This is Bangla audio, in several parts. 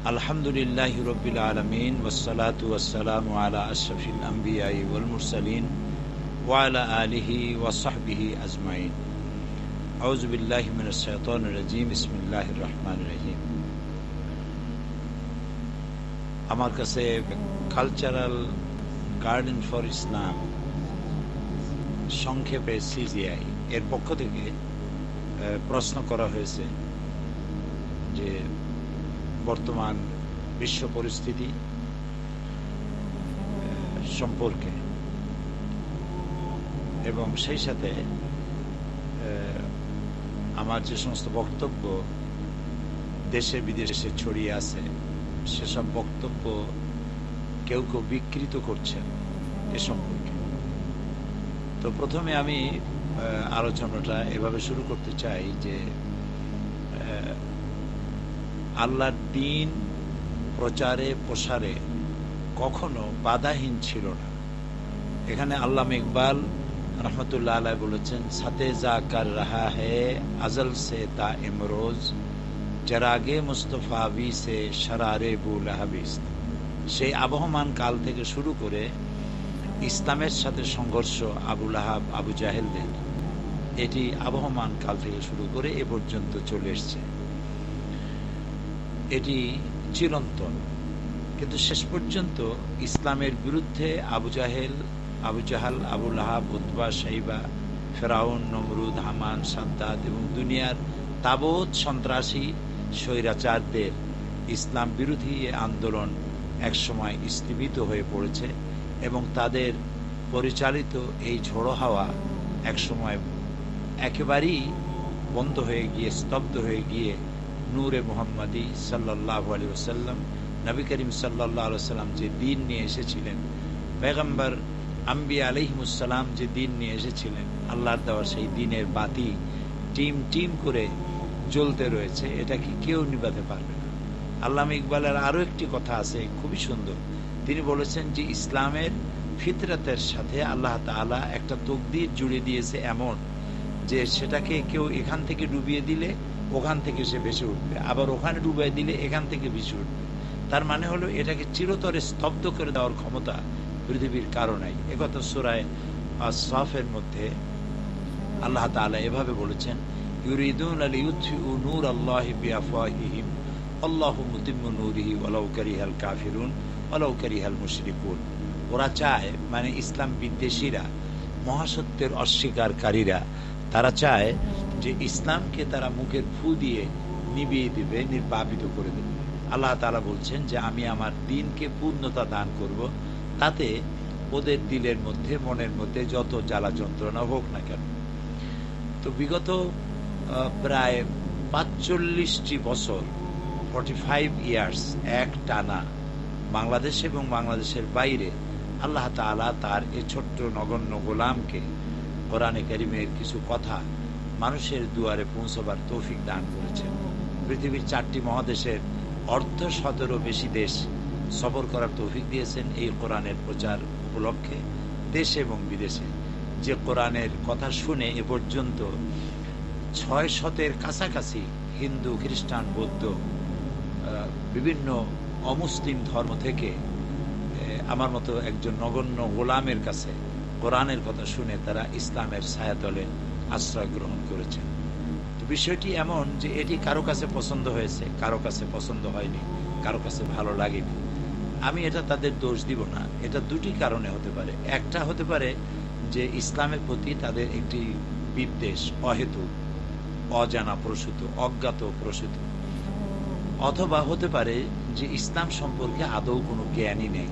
আলহামদুলিল্লাহি রাব্বিল আলামিন ওয়াসসালাতু ওয়াসসালামু আলা আশরাফিল আমবিয়াই ওয়াল মুরসালিন ওয়া আলা আলিহি ওয়া সাহবিহি আজমাইন। আউযু বিল্লাহি মিনাশ শাইতানির রাজীম। বিসমিল্লাহির রহমানির রহিম। আমার কাছে কালচারাল গার্ডেন ফর ইসলাম, সংক্ষেপে সিজিআই, এর পক্ষ থেকে প্রশ্ন করা হয়েছে যে বর্তমান বিশ্ব পরিস্থিতি সম্পর্কে এবং সেই সাথে আমার যে সমস্ত বক্তব্য দেশে বিদেশে ছড়িয়ে আছে সেসব বক্তব্য কেউ কেউ বিকৃত করছেন এ সম্পর্কে। তো প্রথমে আমি আলোচনাটা এভাবে শুরু করতে চাই যে আল্লাহর দ্বীন প্রচারে প্রসারে কখনো বাধাহীন ছিল না। এখানে আল্লামা ইকবাল রহমতুল্লাহ আলাইহি বলেছেন, সাথে যা কর রাহা হ্যায় আজল সে তা ইমরোজ, জরাগে মুস্তফাবি সে শরারে বুলাহাবিস। সেই আবহমান কাল থেকে শুরু করে ইসলামের সাথে সংঘর্ষ আবু লাহাব আবু জাহেলদের, এটি আবহমান কাল থেকে শুরু করে এ পর্যন্ত চলে এসছে। এটি চিরন্তন, কিন্তু শেষ পর্যন্ত ইসলামের বিরুদ্ধে আবু জাহাল, আবু লাহাব, উতবা, শাইবা, ফেরাউন, নমরুদ, হামান, সাদ্দাত এবং দুনিয়ার তাবৎ সন্ত্রাসী স্বৈরাচারদের ইসলাম বিরোধী আন্দোলন একসময় স্থবিত হয়ে পড়েছে এবং তাদের পরিচালিত এই ঝোড়ো হাওয়া একসময় একেবারেই বন্ধ হয়ে গিয়ে, স্তব্ধ হয়ে গিয়ে নূরে মুহাম্মাদি সাল্লাল্লাহু আলাইহি ওয়াসাল্লাম, নবী করিম সাল্লাল্লাহু আলাইহি ওয়াসাল্লাম যে দ্বীন নিয়ে এসেছিলেন, পয়গম্বর আম্বিয়া আলাইহিমুস সালাম যে দ্বীন নিয়ে এসেছিলেন, আল্লাহর দেওয়া সেই দ্বীনের বাতি টিম করে জ্বলতে রয়েছে, এটাকে কেউ নিভাতে পারবে না। আল্লামা ইকবালের আরো একটি কথা আছে, খুবই সুন্দর। তিনি বলেছেন যে ইসলামের ফিতরাতের সাথে আল্লাহ তাআলা একটা তকদির জুড়ে দিয়েছে এমন যে সেটাকে কেউ এখান থেকে ডুবিয়ে দিলে ওখান থেকে সে ভেসে উঠবে, আবার ওখানে ডুবিয়ে দিলে এখান থেকে ভেসে উঠবে। তার মানে হলো এটাকে চিরতরে স্তব্ধ করে দেওয়ার ক্ষমতা পৃথিবীর কারো নাই। একথা সূরা আস-সাফের মধ্যে আল্লাহ তাআলা এভাবে বলেছেন, ইউরিদুনা লিইউতফিউ নূরাল্লাহি বিআফওয়াহিহিম আল্লাহু মুতিম্মু নূরিহি ওয়ালাউ কারিহাল কাফিরুন ওয়ালাউ কারিহাল মুশরিকুন। ওরা চায়, মানে ইসলাম বিদ্বেষীরা, মহাসত্যের অস্বীকারীরা, তারা চায় যে ইসলামকে তারা মুখের ফু দিয়ে নিভিয়ে দিবে, নির্বাপিত করে দেবে। আল্লাহ তাআলা বলছেন যে আমি আমার দ্বীনকে পূর্ণতা দান করব, তাতে ওদের দিলের মধ্যে, মনের মধ্যে যত জ্বালা যন্ত্রণা হোক না কেন। তো বিগত প্রায় ৪৫টি বছর, 45 ইয়ার্স এক টানা বাংলাদেশ এবং বাংলাদেশের বাইরে আল্লাহ তাআলা তার এই ছোট্ট নগণ্য গোলামকে কোরআনে কারিমের কিছু কথা মানুষের দুয়ারে পৌঁছবার তৌফিক দান করেছেন। পৃথিবীর 4টি মহাদেশের ১/১০০-এরও বেশি দেশ সফর করার তৌফিক দিয়েছেন এই কোরআনের প্রচার উপলক্ষে, দেশে এবং বিদেশে। যে কোরআনের কথা শুনে এ পর্যন্ত ৬০০-এর কাছাকাছি হিন্দু, খ্রিস্টান, বৌদ্ধ, বিভিন্ন অমুসলিম ধর্ম থেকে আমার মতো একজন নগণ্য গোলামের কাছে কোরআনের কথা শুনে তারা ইসলামের ছায়াতলে আশ্রয় গ্রহণ করেছেন। তো বিষয়টি এমন যে এটি কারো কাছে পছন্দ হয়েছে, কারো কাছে পছন্দ হয়নি, কারো কাছে ভালো লাগেনি। আমি এটা তাদের দোষ দিব না। এটা দুটি কারণে হতে পারে। একটা হতে পারে যে ইসলামের প্রতি তাদের একটি বিদ্বেষ, অহেতু, অজানা প্রসূত, অজ্ঞাত প্রসূত। অথবা হতে পারে যে ইসলাম সম্পর্কে আদৌ কোনো জ্ঞানই নেই।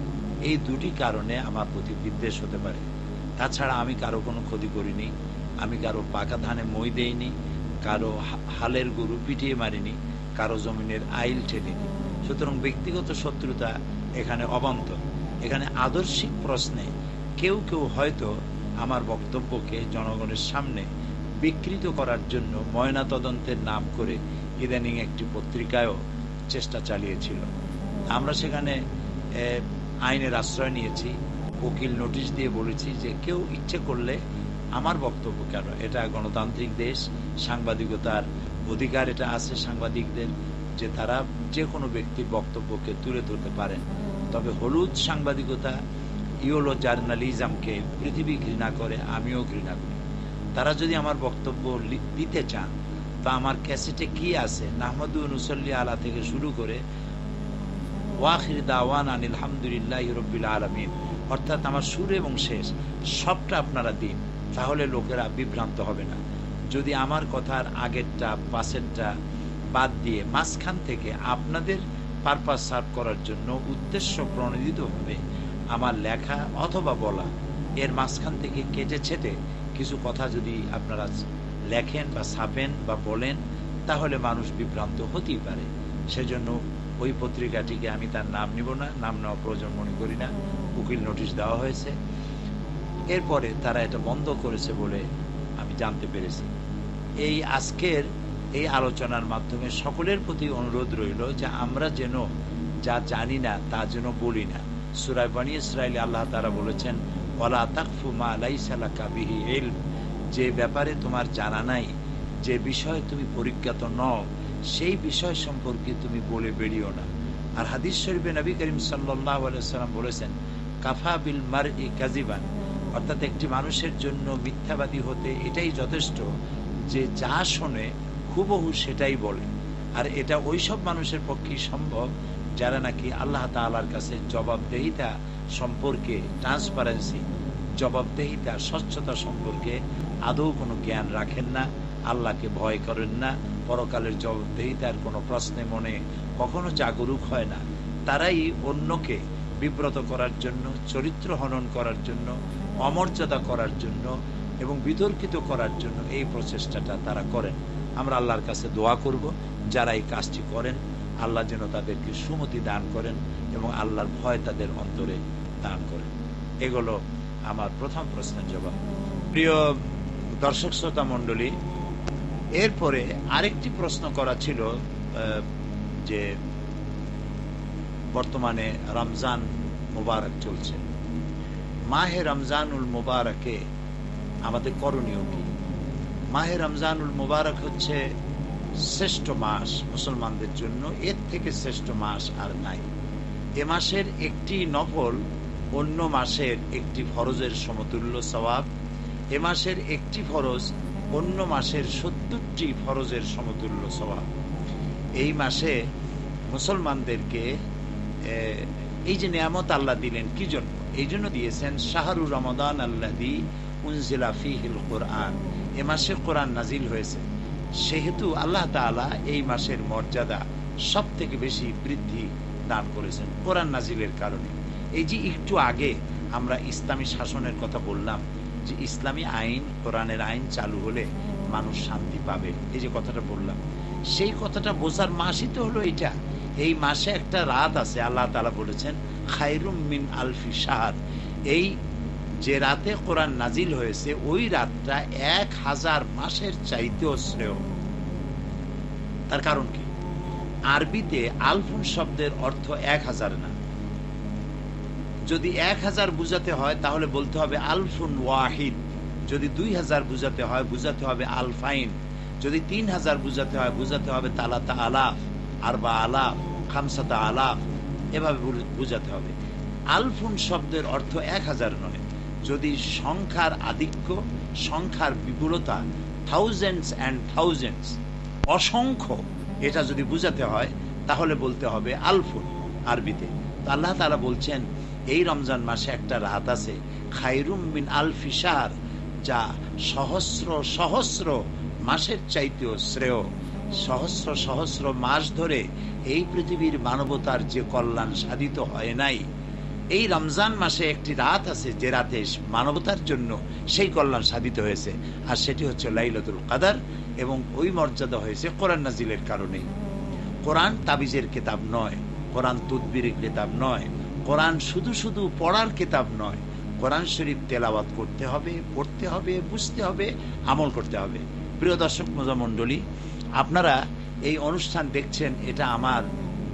এই দুটি কারণে আমার প্রতি বিদ্বেষ হতে পারে। তাছাড়া আমি কারো কোনো ক্ষতি করিনি, আমি কারো পাকা ধানে মই দেইনি, কারো হালের গরু পিটিয়ে মারিনি, কারো জমিনের আইল ঠেলিনি। সুতরাং ব্যক্তিগত শত্রুতা এখানে অবান্তর। এখানে আদর্শিক প্রশ্নে কেউ কেউ হয়তো আমার বক্তব্যকে জনগণের সামনে বিকৃত করার জন্য ময়নাতদন্তের নাম করে ইদানিং একটি পত্রিকায়ও চেষ্টা চালিয়েছিল। আমরা সেখানে আইনের আশ্রয় নিয়েছি, উকিল নোটিশ দিয়ে বলেছি যে কেউ ইচ্ছে করলে আমার বক্তব্য কেন, এটা গণতান্ত্রিক দেশ, সাংবাদিকতার অধিকার এটা আছে সাংবাদিকদের, যে তারা যে কোনো ব্যক্তির বক্তব্যকে তুলে ধরতে পারেন। তবে হলুদ সাংবাদিকতা, ইয়েলো জার্নালিজমকে পৃথিবী ঘৃণা করে, আমিও ঘৃণা করি। তারা যদি আমার বক্তব্য দিতে চান, তা আমার ক্যাসেটে কি আছে নাহমাদু নুসাল্লি আলা থেকে শুরু করে ওয়াখির দাওয়ান আনিল হামদুলিল্লাহি রাব্বিল আলামিন, অর্থাৎ আমার শুরু এবং শেষ সবটা আপনারা দিন, তাহলে লোকেরা বিভ্রান্ত হবে না। যদি আমার কথার আগেরটা পাশেরটা বাদ দিয়ে মাঝখান থেকে আপনাদের পারপাস সার্ভ করার জন্য উদ্দেশ্য প্রণোদিতভাবে আমার লেখা অথবা বলা এর মাঝখান থেকে কেটে ছেটে কিছু কথা যদি আপনারা লেখেন বা ছাপেন বা বলেন, তাহলে মানুষ বিভ্রান্ত হতেই পারে। সেজন্য ওই পত্রিকাটিকে আমি তার নাম নিব না, নাম নেওয়া প্রয়োজন মনে করি না। উকিল নোটিশ দেওয়া হয়েছে। এরপরে তারা এটা বন্ধ করেছে বলে আমি জানতে পেরেছি। এই আজকের এই আলোচনার মাধ্যমে সকলের প্রতি অনুরোধ রইল যে আমরা যেন যা জানি না তা যেন বলি না। সূরা বনী ইসরাঈলে আল্লাহ তাআলা বলেছেন, ওয়ালা তাকফু মা লাইসা লাকা বিহি ইলম, যে ব্যাপারে তোমার জানা নাই, যে বিষয়ে তুমি পরিজ্ঞাত নও, সেই বিষয় সম্পর্কে তুমি বলে বেরিও না। আর হাদিস শরীফে নবী করিম সাল্লাল্লাহু আলাইহি ওয়াসাল্লাম বলেছেন, কাফা বিল মারই কাযিবান, অর্থাৎ একটি মানুষের জন্য মিথ্যাবাদী হতে এটাই যথেষ্ট যে যা শোনে হুবহু সেটাই বলে। আর এটা ওইসব মানুষের পক্ষেই সম্ভব যারা নাকি আল্লাহ তাআলার কাছে জবাবদেহিতা সম্পর্কে, ট্রান্সপারেন্সি, জবাবদেহিতা, স্বচ্ছতা সম্পর্কে আদৌ কোনো জ্ঞান রাখেন না, আল্লাহকে ভয় করেন না, পরকালের জবাবদেহিতার কোনো প্রশ্নে মনে কখনো জাগরুক হয় না। তারাই অন্যকে বিব্রত করার জন্য, চরিত্র হনন করার জন্য, অমর্যাদা করার জন্য এবং বিতর্কিত করার জন্য এই প্রচেষ্টাটা তারা করেন। আমরা আল্লাহর কাছে দোয়া করব যারা এই কাজটি করেন, আল্লাহ যেন তাদেরকে সুমতি দান করেন এবং আল্লাহর ভয় তাদের অন্তরে দান করেন। এগুলো আমার প্রথম প্রশ্নের জবাব। প্রিয় দর্শক শ্রোতা মণ্ডলী, এরপরে আরেকটি প্রশ্ন করা ছিল যে বর্তমানে রমজান মুবারক চলছে, মাহে রমজানুল মুবারকে আমাদের করণীয় কি? মাহে রমজানুল মুবারক হচ্ছে শ্রেষ্ঠ মাস মুসলমানদের জন্য, এর থেকে শ্রেষ্ঠ মাস আর নাই। এ মাসের একটি নফল অন্য মাসের একটি ফরজের সমতুল্য সওয়াব। এ মাসের একটি ফরজ অন্য মাসের ৭০টি ফরজের সমতুল্য সওয়াব। এই মাসে মুসলমানদেরকে এই যে নিয়ামত আল্লাহ দিলেন, কি জন্য? এই জন্য দিয়েছেন শাহরু রমাদান আল্লাযী উনজিলা ফীহিল কুরআন, এ মাসে কোরআন নাজিল হয়েছে। সেহেতু আল্লাহ তাআলা এই মাসের মর্যাদা সব থেকে বেশি বৃদ্ধি দান করেছেন কোরআন নাজিলের কারণে। এই যে একটু আগে আমরা ইসলামী শাসনের কথা বললাম, যে ইসলামী আইন, কোরআনের আইন চালু হলে মানুষ শান্তি পাবে, এই যে কথাটা বললাম, সেই কথাটা বোঝার মাসই তো হলো এইটা। এই মাসে একটা রাত আছে, আল্লাহ তাআলা বলেছেন খায়রুম মিন আলফি শাহর, এই যে রাতে কোরআন নাজিল হয়েছে ওই রাতটা 1000 মাসের চাইতেও শ্রেয়। তার কারণ কি? আরবিতে আলফুন শব্দের অর্থ 1000 না। যদি 1000 বুঝাতে হয় তাহলে বলতে হবে আলফুন ওয়াহিদ। যদি 2000 বুঝাতে হয় বুঝাতে হবে আলফাইন। যদি 3000 বুঝাতে হয় বুঝাতে হবে তালাতা আলাফ, আরবা আলাফ, খামসাতা আলাফ, এভাবে বুঝাতে হবে। আলফুন শব্দের অর্থ 1000 নয়। যদি সংখ্যার আধিক্য, সংখ্যার বিপুলতা, থাউজেন্ডস অ্যান্ড থাউজেন্ডস, অসংখ্য, এটা যদি বুঝাতে হয় তাহলে বলতে হবে আলফুন আরবিতে। আল্লাহ তাআলা বলছেন এই রমজান মাসে একটা রাত আছে খায়রুম মিন আলফি শাহর, যা সহস্র সহস্র মাসের চাইতেও শ্রেয়। সহস্র সহস্র মাস ধরে এই পৃথিবীর মানবতার যে কল্যাণ সাধিত হয় নাই, এই রমজান মাসে একটি রাত আছে যে রাতে মানবতার জন্য সেই কল্যাণ সাধিত হয়েছে, আর সেটি হচ্ছে লাইলাতুল কদর। এবং ওই মর্যাদা হয়েছে কোরআন নাজিলের কারণেই। কোরআন তাবিজের কিতাব নয়, কোরআন তদবিরের কিতাব নয়, কোরআন শুধু শুধু পড়ার কিতাব নয়। কোরআন শরীফ তেলাওয়াত করতে হবে, পড়তে হবে, বুঝতে হবে, আমল করতে হবে। প্রিয় দর্শক মণ্ডলী, আপনারা এই অনুষ্ঠান দেখছেন, এটা আমার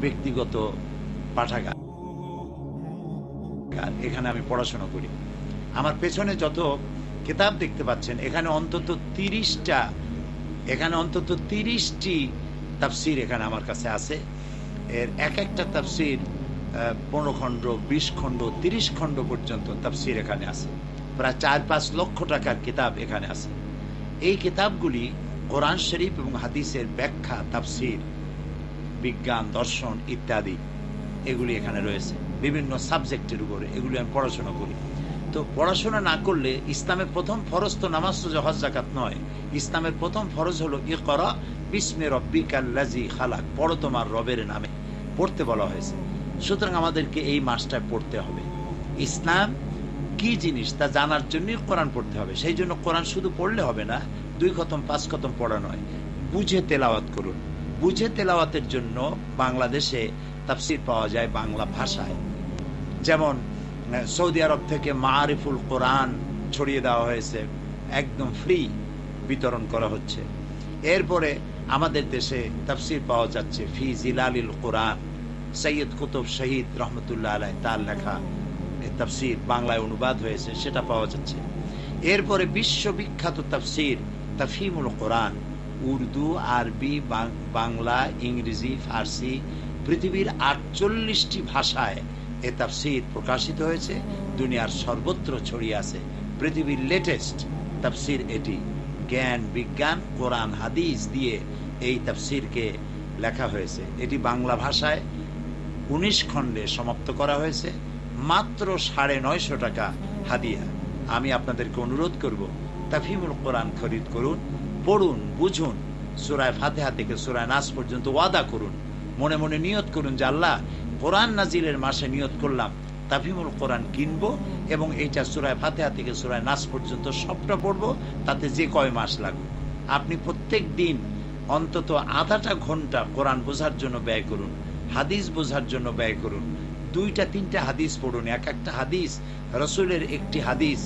ব্যক্তিগত পাঠাগার, এখানে আমি পড়াশোনা করি। আমার পেছনে যত কিতাব দেখতে পাচ্ছেন, এখানে অন্তত 30টি তাফসির এখানে আমার কাছে আছে। এর এক একটা তাফসির 15 খণ্ড, 20 খণ্ড, 30 খণ্ড পর্যন্ত তাফসির এখানে আছে। প্রায় 4-5 লক্ষ টাকার কিতাব এখানে আছে। এই কিতাবগুলি কোরআন শরীফ এবং হাদিসের ব্যাখ্যা, তাফসির, বিজ্ঞান, দর্শন ইত্যাদি এগুলি এখানে রয়েছে বিভিন্ন সাবজেক্টের উপরে। এগুলি আমি পড়াশোনা করি। তো পড়াশোনা না করলে ইসলামের প্রথম ফরজ তো নামাজ, রোজা, হজ, যাকাত নয়। ইসলামের প্রথম ফরজ হলো ইকরা বিস্মি রব্বিকাল্লাযী খালাক, পড়ো তোমার রবের নামে, পড়তে বলা হয়েছে। সুতরাং আমাদেরকে এই মাসটায় পড়তে হবে। ইসলাম কি জিনিস তা জানার জন্যই কোরআন পড়তে হবে। সেই জন্য কোরআন শুধু পড়লে হবে না, 2 খতম 5 খতম পড়া নয়, বুঝে তেলাওয়াত করুন। বুঝে তেলাওয়াতের জন্য বাংলাদেশে তাফসির পাওয়া যায় বাংলা ভাষায়। যেমন সৌদি আরব থেকে মারিফুল কোরআন ছড়িয়ে দেওয়া হয়েছে, একদম ফ্রি বিতরণ করা হচ্ছে। এরপরে আমাদের দেশে তাফসির পাওয়া যাচ্ছে ফি জিলালিল কোরআন, সৈয়দ কুতুব শহীদ রহমতুল্লাহ আলাইহি তার লেখা তাফসির বাংলায় অনুবাদ হয়েছে, সেটা পাওয়া যাচ্ছে। এরপরে বিশ্ববিখ্যাত তাফসির তাফহিমুল কোরআন, উর্দু, আরবি, বাংলা, ইংরেজি, ফার্সি, পৃথিবীর 48টি ভাষায় এ তাফসির প্রকাশিত হয়েছে, দুনিয়ার সর্বত্র ছড়িয়ে আছে। পৃথিবীর লেটেস্ট তাফসির এটি। জ্ঞান, বিজ্ঞান, কোরআন, হাদিস দিয়ে এই তাফসিরকে লেখা হয়েছে। এটি বাংলা ভাষায় 19 খণ্ডে সমাপ্ত করা হয়েছে, মাত্র 950 টাকা হাদিয়া। আমি আপনাদেরকে অনুরোধ করব, তাফহিমুল কোরআন খরিদ করুন, পড়ুন, বুঝুন। সূরা ফাতিহা থেকে সূরা নাস পর্যন্ত ওয়াদা করুন, মনে মনে নিয়ত করুন যে আল্লাহ, কোরআন নাজিলের মাসে নিয়ত করলাম তাফহিমুল কোরআন কিনবো এবং এইটা সূরা ফাতিহা থেকে সূরা নাস পর্যন্ত সবটা পড়বো, তাতে যে কয় মাস লাগুক। আপনি প্রত্যেক দিন অন্তত আধাটা ঘন্টা কোরআন বোঝার জন্য ব্যয় করুন, হাদিস বোঝার জন্য ব্যয় করুন। 2-3টা হাদিস পড়ুন। এক একটা হাদিস, রসুলের একটি হাদিস,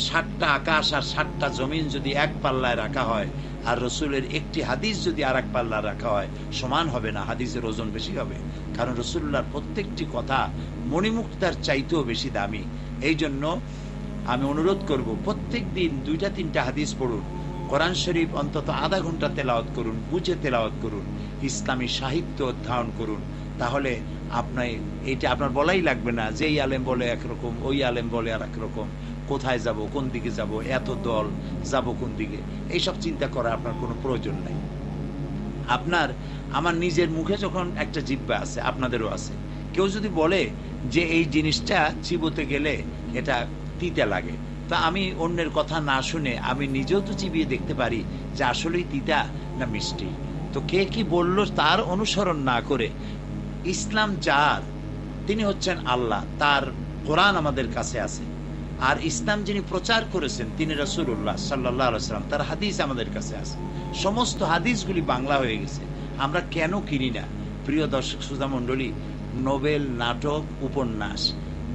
7টা আকাশ আর 7টা জমিন যদি এক পাল্লায় রাখা হয়, আর রসুলের একটি হাদিস যদি আর এক পাল্লা রাখা হয়, সমান হবে না, হাদিসের ওজন বেশি হবে। কারণ রসুল্লাহর প্রত্যেকটি কথা মণিমুক্তার চাইতেও বেশি দামি। এই জন্য আমি অনুরোধ করব, প্রত্যেক দিন 2-3টা হাদিস পড়ুন, কোরআন শরীফ অন্তত আধা ঘন্টা তেলাওয়াত করুন, বুঝে তেলাওয়াত করুন, ইসলামী সাহিত্য অধ্যয়ন করুন। তাহলে এটা আপনার বলাই লাগবে না যে এই আলেম বলে একরকম, ওই আলেম বলে আর একরকম, কোথায় যাব, কোন দিকে যাব, এত দল যাব কোন দিকে, এইসব চিন্তা করা আপনার কোনো প্রয়োজন নেই। আমার নিজের মুখে যখন একটা জিহ্বা আছে, আপনাদেরও আছে। কেউ যদি বলে যে এই জিনিসটা চিবোতে গেলে এটা তিতা লাগে, তা আমি অন্যের কথা না শুনে আমি নিজেও তো চিবিয়ে দেখতে পারি যে আসলেই তিতা না মিষ্টি। তো কে কি বলল তার অনুসরণ না করে, ইসলাম যার, তিনি হচ্ছেন আল্লাহ, তার কোরআন আমাদের কাছে আছে। আর ইসলাম যিনি প্রচার করেছেন তিনি রাসূলুল্লাহ সাল্লাল্লাহু আলাইহি ওয়াসাল্লাম, তার হাদিস আমাদের কাছে আছে। সমস্ত হাদিসগুলি বাংলা হয়ে গেছে। আমরা কেন কিনি না? প্রিয় দর্শক শ্রোতা মণ্ডলী, নোবেল, নাটক, উপন্যাস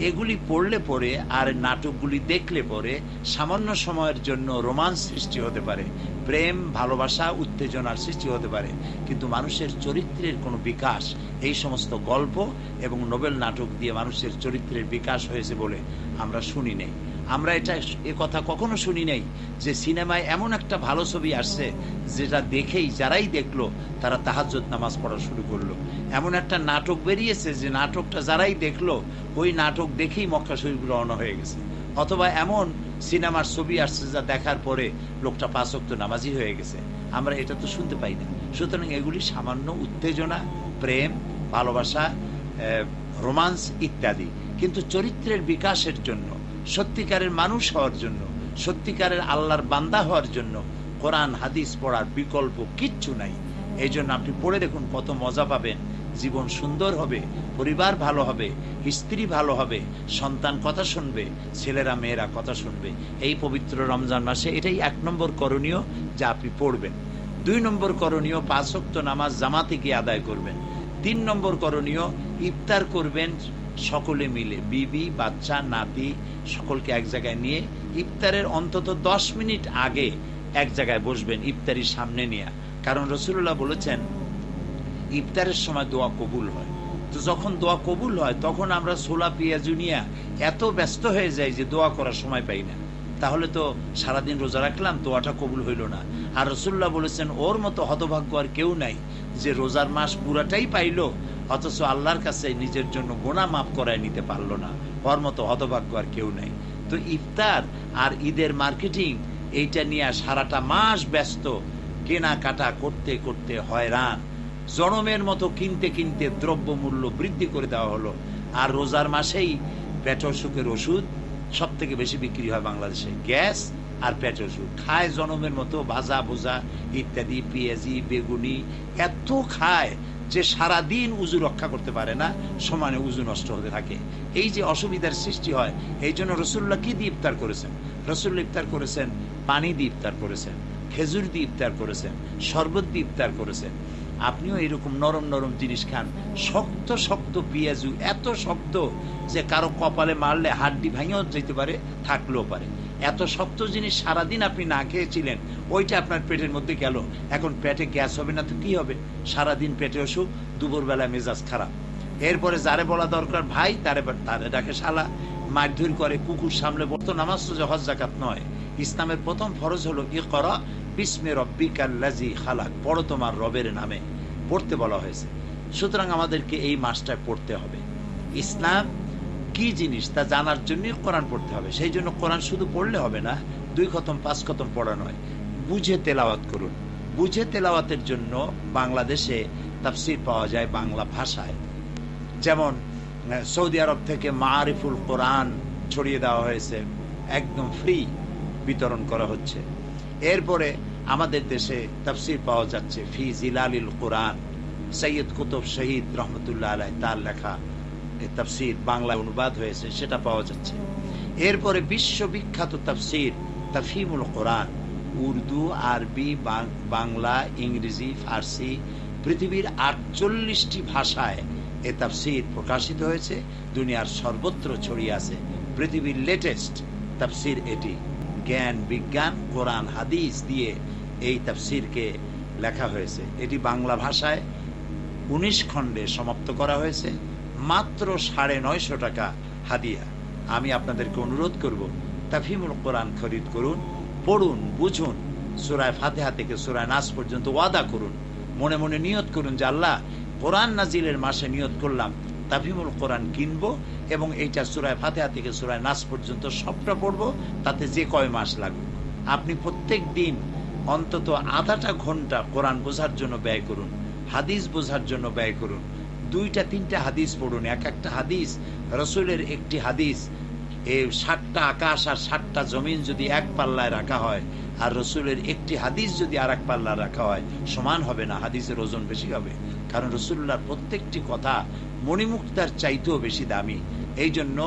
এগুলি পড়লে পরে আর নাটকগুলি দেখলে পরে সামান্য সময়ের জন্য রোমান্স সৃষ্টি হতে পারে, প্রেম, ভালোবাসা, উত্তেজনার সৃষ্টি হতে পারে, কিন্তু মানুষের চরিত্রের কোনো বিকাশ এই সমস্ত গল্প এবং নোবেল নাটক দিয়ে মানুষের চরিত্রের বিকাশ হয়েছে বলে আমরা শুনি নেই। আমরা এ কথা কখনো শুনি নেই যে সিনেমায় এমন একটা ভালো ছবি আসছে যেটা দেখেই যারাই দেখলো তারা তাহাজ্জুদ নামাজ পড়া শুরু করলো। এমন একটা নাটক বেরিয়েছে যে নাটকটা যারাই দেখলো ওই নাটক দেখেই মক্কা শরীফ রওনা হয়ে গেছে। অথবা এমন সিনেমার ছবি আসছে যা দেখার পরে লোকটা 5 ওয়াক্ত নামাজি হয়ে গেছে। আমরা এটা তো শুনতে পাই না। সুতরাং এগুলি সামান্য উত্তেজনা, প্রেম, ভালোবাসা, রোমান্স ইত্যাদি। কিন্তু চরিত্রের বিকাশের জন্য, সত্যিকারের মানুষ হওয়ার জন্য, সত্যিকারের আল্লাহর বান্দা হওয়ার জন্য কোরআন হাদিস পড়ার বিকল্প কিচ্ছু নাই। এই জন্য আপনি পড়ে দেখুন, কত মজা পাবেন, জীবন সুন্দর হবে, পরিবার ভালো হবে, স্ত্রী ভালো হবে, সন্তান কথা শুনবে, ছেলেরা মেয়েরা কথা শুনবে। এই পবিত্র রমজান মাসে এটাই 1 নম্বর করণীয় যা আপনি পড়বেন। 2 নম্বর করণীয় 5 ওয়াক্ত নামাজ জামাতে গিয়ে আদায় করবেন। 3 নম্বর করণীয় ইফতার করবেন সকলে মিলে, বিবি, বাচ্চা, নাতি সকলকে এক জায়গায় নিয়ে ইফতারের অন্তত 10 মিনিট আগে এক জায়গায় বসবেন, ইফতারির সামনে নিয়ে। কারণ রাসূলুল্লাহ বলেছেন ইফতারের সময় দোয়া কবুল হয়। তো যখন দোয়া কবুল হয় তখন আমরা ছোলা পেঁয়াজু নিয়ে এত ব্যস্ত হয়ে যাই যে দোয়া করার সময় পাই না। তাহলে তো সারাদিন রোজা রাখলাম, দোয়াটা কবুল হইল না। আর রাসূলুল্লাহ বলেছেন ওর মতো হতভাগ্য আর কেউ নাই, যে রোজার মাস পুরাটাই পাইলো অথচ আল্লাহর কাছে নিজের জন্য গুনাহ মাফ করায় নিতে পারলো না। ওর মতো হতভাগ্য আর কেউ নাই। তো ইফতার আর ঈদের মার্কেটিং এইটা নিয়ে সারাটা মাস ব্যস্ত, কেনাকাটা করতে করতে হয়রান, জনমের মতো কিনতে কিনতে দ্রব্য মূল্য বৃদ্ধি করে দেওয়া হলো। আর রোজার মাসেই পেট অসুখের ওষুধ সব থেকে বেশি বিক্রি হয় বাংলাদেশে, গ্যাস আর পেট ওষুধ খায় জনমের মতো, ভাজা ভুজা ইত্যাদি, পেঁয়াজি বেগুনি এত খায় যে সারাদিন উজু রক্ষা করতে পারে না, সমানে উজু নষ্ট হতে থাকে। এই যে অসুবিধার সৃষ্টি হয়, এই জন্য রাসূলুল্লাহ কি দিয়ে ইফতার করেছেন? রাসূলুল্লাহ ইফতার করেছেন পানি দিয়ে ইফতার করেছেন, খেজুর দিয়ে ইফতার করেছেন, শরবত দিয়ে ইফতার করেছেন। আপনিও এরকম নরম নরম জিনিস খান। শক্ত শক্ত পেঁয়াজু, এত শক্ত যে কারো কপালে মারলে হাড্ডি ভাঙেও যেতে পারে, থাকলেও পারে। এত শক্ত জিনিস সারাদিন আপনি না খেয়েছিলেন, ওইটা আপনার পেটের মধ্যে গেল, এখন পেটে গ্যাস হবে না তো কি হবে? সারাদিন পেটে অসুখ, দুপুরবেলা মেজাজ খারাপ। এরপরে যারে বলা দরকার ভাই, তারে ডাকে শালা, মারধর করে, কুকুর সামলে বলতো। নামাজ তো হজ যাকাত নয়। ইসলামের প্রথম ফরজ হলো ইকরা বিস্মি রব্বিকাল্লাযী খালাক, পড়ো তোমার রবের নামে, পড়তে বলা হয়েছে। সুতরাং আমাদেরকে এই মাসটায় পড়তে হবে। ইসলাম কি জিনিস তা জানার জন্য কোরআন পড়তে হবে। সেই জন্য কোরআন শুধু পড়লে হবে না, 2 খতম 5 খতম পড়া নয়, বুঝে তেলাওয়াত করুন। বুঝে তেলাওয়াতের জন্য বাংলাদেশে তাফসীর পাওয়া যায় বাংলা ভাষায়। যেমন সৌদি আরব থেকে মারিফুল কোরআন ছড়িয়ে দেওয়া হয়েছে, একদম ফ্রি বিতরণ করা হচ্ছে। এরপরে আমাদের দেশে তাফসীর পাওয়া যাচ্ছে ফি জিলালিল কোরআন, সৈয়দ কুতুব শহীদ রহমতুল্লাহ আলাইহি তার লেখা তাফসীর বাংলা অনুবাদ হয়েছে, সেটা পাওয়া যাচ্ছে। এরপরে বিশ্ববিখ্যাত তাফসীর তাফহিমুল কোরআন, উর্দু, আরবি, বাংলা, ইংরেজি, ফার্সি, পৃথিবীর 48টি ভাষায় এ তাফসীর প্রকাশিত হয়েছে, দুনিয়ার সর্বত্র ছড়িয়ে আছে। পৃথিবীর লেটেস্ট তাফসীর এটি। জ্ঞান বিজ্ঞান কোরআন হাদিস দিয়ে এই তাফসীরকে লেখা হয়েছে। এটি বাংলা ভাষায় 19 খণ্ডে সমাপ্ত করা হয়েছে, মাত্র 950 টাকা হাদিয়া। আমি আপনাদেরকে অনুরোধ করব, তাফহিমুল কোরআন খরিদ করুন, পড়ুন, বুঝুন। সূরা ফাতিহা থেকে সূরা নাস পর্যন্ত ওয়াদা করুন, মনে মনে নিয়ত করুন যে আল্লাহ, কোরআন নাজিলের মাসে নিয়ত করলাম তাফহিমুল কোরআন কিনবো এবং এইটা সূরা ফাতিহা থেকে সূরা নাস পর্যন্ত সবটা পড়বো, তাতে যে কয় মাস লাগুক। আপনি প্রত্যেক দিন অন্তত আধাটা ঘন্টা কোরআন বোঝার জন্য ব্যয় করুন, হাদিস বোঝার জন্য ব্যয় করুন। 2-3টা হাদিস পড়ুন। এক একটা হাদিস, রাসূলের একটি হাদিস, এই 7টা আকাশ আর 7টা জমিন যদি এক পাল্লায় রাখা হয়, আর রাসূলের একটি হাদিস যদি আর এক পাল্লায় রাখা হয়, সমান হবে না, হাদিসের ওজন বেশি হবে। কারণ রাসূলুল্লাহর প্রত্যেকটি কথা মণিমুক্তার চাইতেও বেশি দামি। এই জন্য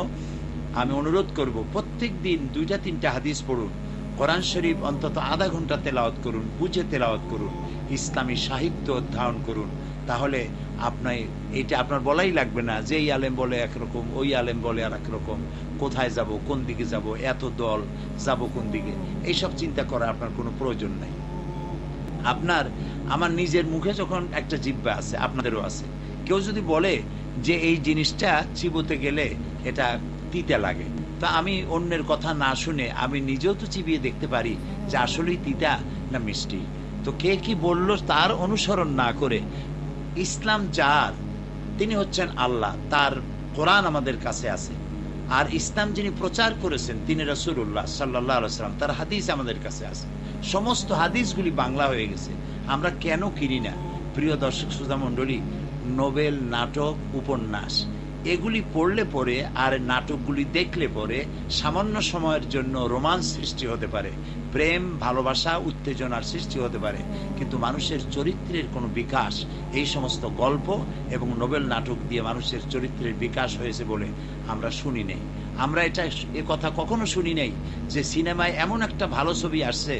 আমি অনুরোধ করব, প্রত্যেক দিন 2-3টা হাদিস পড়ুন, কোরআন শরীফ অন্তত আধা ঘন্টা তেলাওয়াত করুন, বুঝে তেলাওয়াত করুন, ইসলামী সাহিত্য অধ্যয়ন করুন। তাহলে এটা আপনার বলাই লাগবে না যে এই আলেম বলে একরকম, ওই আলেম বলে আর একরকম, কোথায় যাব, কোন দিকে যাব, এত দল যাব কোন দিকে, এইসব চিন্তা করার আপনার কোনো প্রয়োজন নাই। আমার নিজের মুখে যখন একটা জিহ্বা আছে, আপনাদেরও আছে। কেউ যদি বলে যে এই জিনিসটা চিবোতে গেলে এটা তিতা লাগে, তা আমি অন্যের কথা না শুনে আমি নিজেও তো চিবিয়ে দেখতে পারি যে আসলেই তিতা না মিষ্টি। তো কে কি বলল তার অনুসরণ না করে, ইসলাম যার, তিনি হচ্ছেন আল্লাহ, তার কোরআন আমাদের কাছে আছে। আর ইসলাম যিনি প্রচার করেছেন তিনি রাসূলুল্লাহ সাল্লাল্লাহু আলাইহি ওয়াসাল্লাম, তার হাদিস আমাদের কাছে আছে। সমস্ত হাদিসগুলি বাংলা হয়ে গেছে, আমরা কেন কিনি না? প্রিয় দর্শক শ্রোতা মণ্ডলী, নোবেল, নাটক, উপন্যাস এগুলি পড়লে পরে আর নাটকগুলি দেখলে পরে সামান্য সময়ের জন্য রোমান্স সৃষ্টি হতে পারে, প্রেম, ভালোবাসা, উত্তেজনার সৃষ্টি হতে পারে, কিন্তু মানুষের চরিত্রের কোনো বিকাশ এই সমস্ত গল্প এবং নোবেল নাটক দিয়ে মানুষের চরিত্রের বিকাশ হয়েছে বলে আমরা শুনি নেই। আমরা এ কথা কখনো শুনি নাই যে সিনেমায় এমন একটা ভালো ছবি আসছে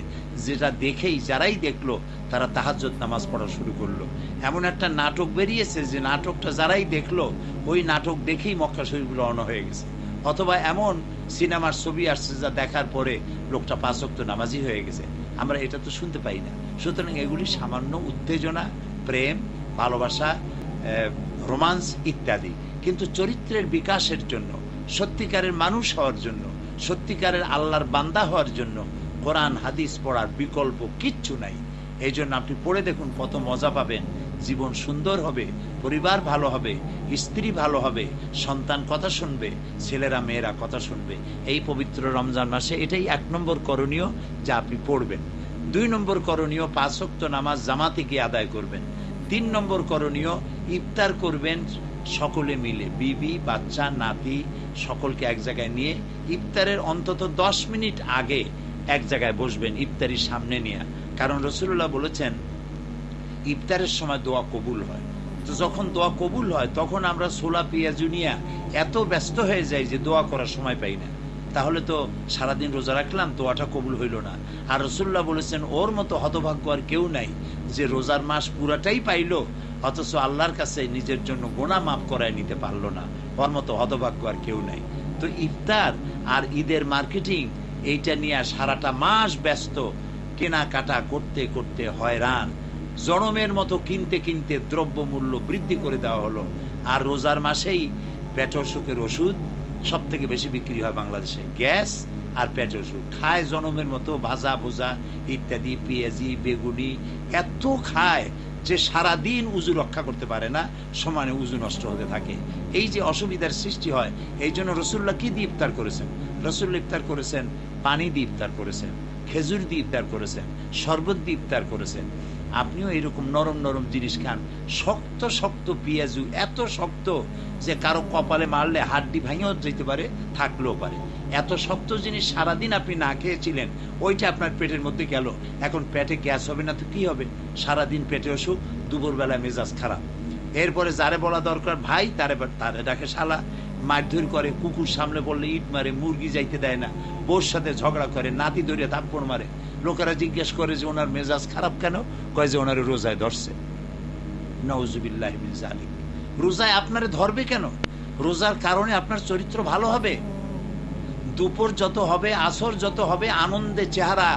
যেটা দেখেই যারাই দেখলো তারা তাহাজ্জুদ নামাজ পড়া শুরু করলো। এমন একটা নাটক বেরিয়েছে যে নাটকটা যারাই দেখলো ওই নাটক দেখেই মক্কা শরীফ রওনা হয়ে গেছে। অথবা এমন সিনেমার ছবি আসছে যা দেখার পরে লোকটা 5 ওয়াক্ত নামাজি হয়ে গেছে। আমরা এটা তো শুনতে পাই না। সুতরাং এগুলি সামান্য উত্তেজনা, প্রেম, ভালোবাসা, রোমান্স ইত্যাদি। কিন্তু চরিত্রের বিকাশের জন্য, সত্যিকারের মানুষ হওয়ার জন্য, সত্যিকারের আল্লাহর বান্দা হওয়ার জন্য কোরআন হাদিস পড়ার বিকল্প কিচ্ছু নাই। এই জন্য আপনি পড়ে দেখুন, কত মজা পাবেন। জীবন সুন্দর হবে, পরিবার ভালো হবে, স্ত্রী ভালো হবে, সন্তান কথা শুনবে, ছেলেরা মেয়েরা কথা শুনবে। এই পবিত্র রমজান মাসে এটাই 1 নম্বর করণীয়, যা আপনি পড়বেন। 2 নম্বর করণীয়, 5 ওয়াক্ত নামাজ জামাতে গিয়ে আদায় করবেন। 3 নম্বর করণীয়, ইফতার করবেন সকলে মিলে, বিবি, বাচ্চা, নাতি সকলকে এক জায়গায় নিয়ে ইফতারের অন্তত 10 মিনিট আগে এক জায়গায় বসবেন, ইফতারির সামনে নিয়ে। কারণ রাসূলুল্লাহ বলেছেন ইফতারের সময় দোয়া কবুল হয়। তো যখন দোয়া কবুল হয় তখন আমরা ছোলা পেঁয়াজু নিয়ে এত ব্যস্ত হয়ে যাই যে দোয়া করার সময় পাই না। তাহলে তো সারাদিন রোজা রাখলাম, দোয়াটা কবুল হইল না। আর রাসূলুল্লাহ বলেছেন ওর মতো হতভাগ্য আর কেউ নাই, যে রোজার মাস পুরাটাই পাইলো অথচ আল্লাহর কাছে নিজের জন্য গুনাহ মাফ করায় নিতে পারলো না। ওর মতো হতভাগ্য আর কেউ নাই। তো ইফতার আর ঈদের মার্কেটিং এইটা নিয়ে সারাটা মাস ব্যস্ত, কেনাকাটা করতে করতে হয়রান। জনমের মতো কিনতে কিনতে দ্রব্যমূল্য বৃদ্ধি করে দেওয়া হলো। আর রোজার মাসেই পেট অসুখের ওষুধ সব থেকে বেশি বিক্রি হয় বাংলাদেশে, গ্যাস আর পেট ওষুধ খায় জনমের মতো, ভাজা ভুজা ইত্যাদি, পেঁয়াজি, বেগুনি এত খায় যে সারাদিন উজু রক্ষা করতে পারে না, সমানে উজু নষ্ট হতে থাকে। এই যে অসুবিধার সৃষ্টি হয়, এই জন্য রাসূলুল্লাহ কি দিয়ে ইফতার করেছেন? রাসূলুল্লাহ ইফতার করেছেন পানি দিয়ে ইফতার করেছেন, খেজুর দিয়ে ইফতার করেছেন, শরবত দিয়ে ইফতার করেছেন। আপনিও এরকম নরম নরম জিনিস খান। শক্ত শক্ত পেঁয়াজু, এত শক্ত যে কারো কপালে মারলে হাড্ডি ভাঙেও যেতে পারে, থাকলেও পারে। এত শক্ত জিনিস সারাদিন আপনি না খেয়েছিলেন, ওইটা আপনার পেটের মধ্যে গেল। এখন পেটে গ্যাস হবে না তো কি হবে? সারাদিন পেটে অসুখ, দুপুরবেলা মেজাজ খারাপ। এরপরে যারে বলা দরকার ভাই, তারে ডাকে শালা, মারধর করে, কুকুর সামনে বললে ইট মারে, মুরগি যাইতে দেয় না, বউর সাথে ঝগড়া করে, নাতি ধরিয়া থাপ্পড় মারে। লোকেরা জিজ্ঞেস করে যে ওনার মেজাজ খারাপ কেন? কয় যে ওনার রোজায় ধরছে। নাউজুবিল্লাহি মিন যালিক। রোজায় আপনারে ধরবে কেন? রোজার কারণে আপনার চরিত্র ভালো হবে। দুপুর যত হবে, আসর যত হবে, আনন্দে চেহারা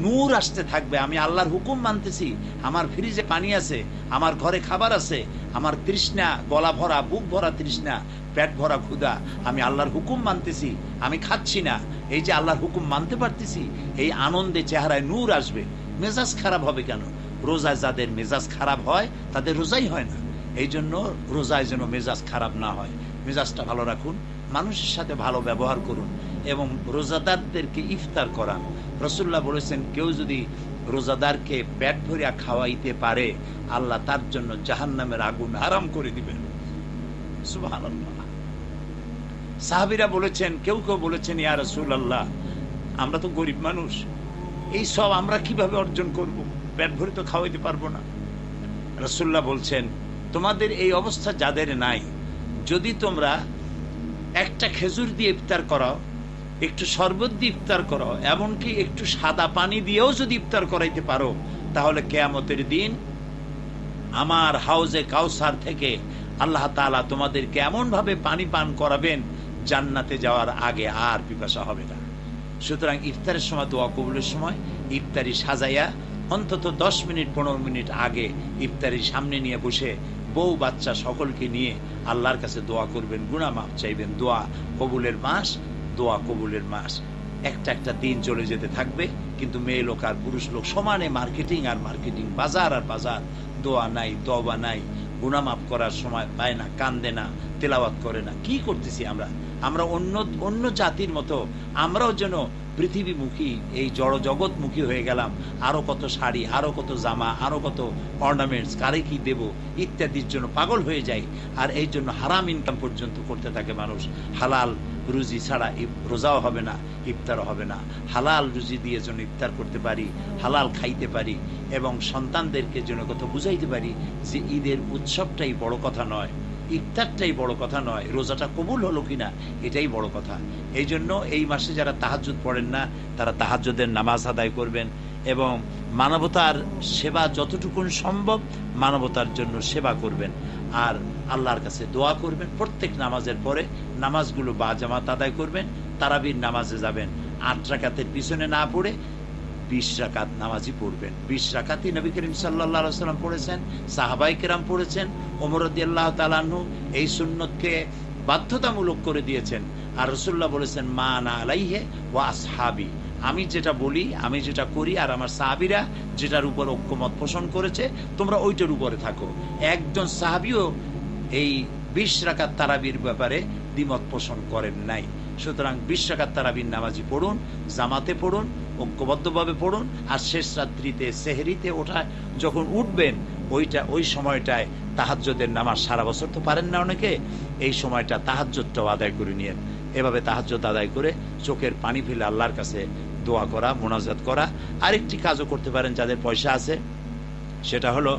নূর আসতে থাকবে। আমি আল্লাহর হুকুম মানতেছি, আমার ফ্রিজে পানি আছে, আমার ঘরে খাবার আছে, আমার তৃষ্ণা গলা ভরা, বুক ভরা তৃষ্ণা, পেট ভরা ক্ষুধা, আমি আল্লাহর হুকুম মানতেছি, আমি খাচ্ছি না। এই যে আল্লাহর হুকুম মানতে পারতেছি, এই আনন্দে চেহারায় নূর আসবে। মেজাজ খারাপ হবে কেন? রোজায় যাদের মেজাজ খারাপ হয় তাদের রোজাই হয় না। এই জন্য রোজায় যেন মেজাজ খারাপ না হয়, মেজাজটা ভালো রাখুন, মানুষের সাথে ভালো ব্যবহার করুন এবং রোজাদারদেরকে ইফতার করান। রাসূলুল্লাহ বলেছেন কেউ যদি রোজাদারকে পেট ভরিয়া খাওয়াইতে পারে, আল্লাহ তার জন্য জাহান্নামের আগুন হারাম করে দিবেন। সুবহানাল্লাহ। সাহাবীরা বলেছেন, কেউ কেউ বলেছেন ইয়া রাসূলুল্লাহ, আমরা তো গরিব মানুষ, এই সব আমরা কিভাবে অর্জন করব? পেট ভরে তো খাওয়াইতে পারবো না। রাসূলুল্লাহ বলছেন তোমাদের এই অবস্থা যাদের নাই, যদি তোমরা একটা খেজুর দিয়ে ইফতার করাও, একটু শরবত দিয়ে ইফতার করো, এমনকি একটু সাদা পানি দিয়েও যদি ইফতার করাইতে পারো, তাহলে কিয়ামতের দিন আমার হাউজে কাউসার থেকে আল্লাহ তাআলা তোমাদেরকে এমন ভাবে পানি পান করাবেন, জান্নাতে যাওয়ার আগে আর পিপাসা হবে না। সুতরাং ইফতারের সময়, দোয়া কবুলের সময় ইফতারি সাজাইয়া অন্তত 10 মিনিট 15 মিনিট আগে ইফতারির সামনে নিয়ে বসে বউ বাচ্চা সকলকে নিয়ে আল্লাহর কাছে দোয়া করবেন, গুনাহ মাফ চাইবেন। দোয়া কবুলের মাস, দোয়া কবুলের মাস। একটা একটা দিন চলে যেতে থাকবে, কিন্তু মেয়ে লোক আর পুরুষ লোক সমানে মার্কেটিং আর মার্কেটিং, বাজার আর বাজার। দোয়া নাই, তওবা নাই, গুনাহ মাফ করার সময় পায় না, কান্দে না, তেলাওয়াত করে না। কি করতেছি আমরা? আমরা অন্য জাতির মতো আমরাও যেন পৃথিবীমুখী, এই জড় জগৎমুখী হয়ে গেলাম। আরো কত শাড়ি, আরো কত জামা, আরো কত অর্নামেন্টস, কারে কি দেব ইত্যাদির জন্য পাগল হয়ে যায়। আর এই জন্য হারাম ইনকাম পর্যন্ত করতে থাকে মানুষ। হালাল রুজি ছাড়া রোজাও হবে না, ইফতারও হবে না। হালাল রুজি দিয়ে যেন ইফতার করতে পারি, হালাল খাইতে পারি এবং সন্তানদেরকে যেন কথা বুঝাইতে পারি যে ঈদের উৎসবটাই বড় কথা নয়, ইফতারটাই বড় কথা নয়, রোজাটা কবুল হলো কিনা এটাই বড় কথা। এই জন্য এই মাসে যারা তাহাজ্জুদ পড়েন না, তারা তাহাজ্জুদের নামাজ আদায় করবেন এবং মানবতার সেবা যতটুকু সম্ভব মানবতার জন্য সেবা করবেন আর আল্লাহর কাছে দোয়া করবেন। প্রত্যেক নামাজের পরে নামাজগুলো বা জামাত আদায় করবেন। তারাবির নামাজে যাবেন, 8 রাকাতের পিছনে না পড়ে 20 রাকাত নামাজই পড়বেন। 20 রাকাতই নবী করিম সাল্লাল্লাহু আলাইহি ওয়াসাল্লাম পড়েছেন, সাহাবায়ে কেরাম পড়েছেন। ওমর রাদিয়াল্লাহু তাআলা আনহু এই সুন্নতকে বাধ্যতামূলক করে দিয়েছেন। আর রাসূলুল্লাহ বলেছেন, মা আনা আলাইহি ওয়া আসহাবি, আমি যেটা বলি, আমি যেটা করি, আর আমার সাহাবীরা যেটার উপর ঐক্যমত পোষণ করেছে, তোমরা ওইটার উপরে থাকো। একজন সাহাবীও এই 20 রাকাত তারাবির ব্যাপারে দ্বিমত পোষণ করেন নাই। সুতরাং 20 রাকাত তারাবির নামাজি পড়ুন, জামাতে পড়ুন, ঐক্যবদ্ধভাবে পড়ুন। আর শেষ রাত্রিতে সেহরিতে ওঠা যখন উঠবেন, ওই সময়টায় তাহাজ্জুদের নামাজ, সারা বছর তো পারেন না অনেকে, এই সময়টা তাহাজ্জুদটাও আদায় করে নিয়েন। এভাবে তাহাজ্জুদ আদায় করে চোখের পানি ফেলে আল্লাহর কাছে দোয়া করা, মোনাজাত করা। আরেকটি কাজও করতে পারেন যাদের পয়সা আছে, সেটা হলো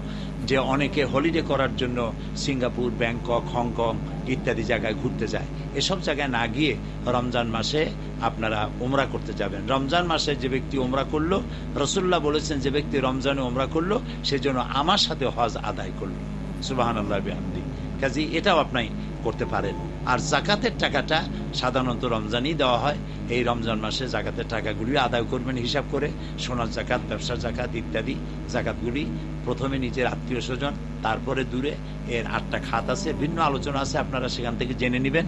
যে অনেকে হলিডে করার জন্য সিঙ্গাপুর, ব্যাংকক, হংকং ইত্যাদি জায়গায় ঘুরতে যায়। এসব জায়গায় না গিয়ে রমজান মাসে আপনারা উমরা করতে যাবেন। রমজান মাসে যে ব্যক্তি উমরা করলো, রাসূলুল্লাহ বলেছেন যে ব্যক্তি রমজানে উমরা করলো, সেজন্য আমার সাথে হজ আদায় করলো। সুবহানাল্লাহ বিহামদি। কাজী এটাও আপনি করতে পারেন। আর জাকাতের টাকাটা সাধারণত রমজানই দেওয়া হয়। এই রমজান মাসে জাকাতের টাকাগুলি আদায় করবেন হিসাব করে। সোনার জাকাত, ব্যবসার জাকাত ইত্যাদি জাকাতগুলি প্রথমে নিজের আত্মীয় স্বজন, তারপরে দূরে। এর 8টা খাত আছে, ভিন্ন আলোচনা আছে, আপনারা সেখান থেকে জেনে নেবেন।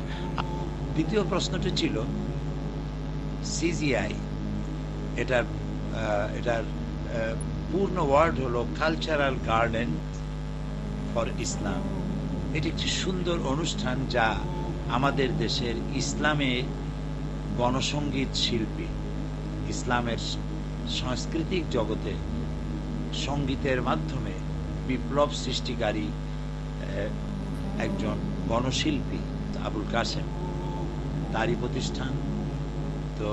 দ্বিতীয় প্রশ্নটি ছিল সিজিআই, এটার পূর্ণ ওয়ার্ড হলো কালচারাল গার্ডেন ফর ইসলাম। এটি একটি সুন্দর অনুষ্ঠান যা আমাদের দেশের ইসলামে গণসঙ্গীত শিল্পী, ইসলামের সাংস্কৃতিক জগতে সঙ্গীতের মাধ্যমে বিপ্লব সৃষ্টিকারী একজন গণশিল্পী আবুল কাসেম, তারই প্রতিষ্ঠান। তো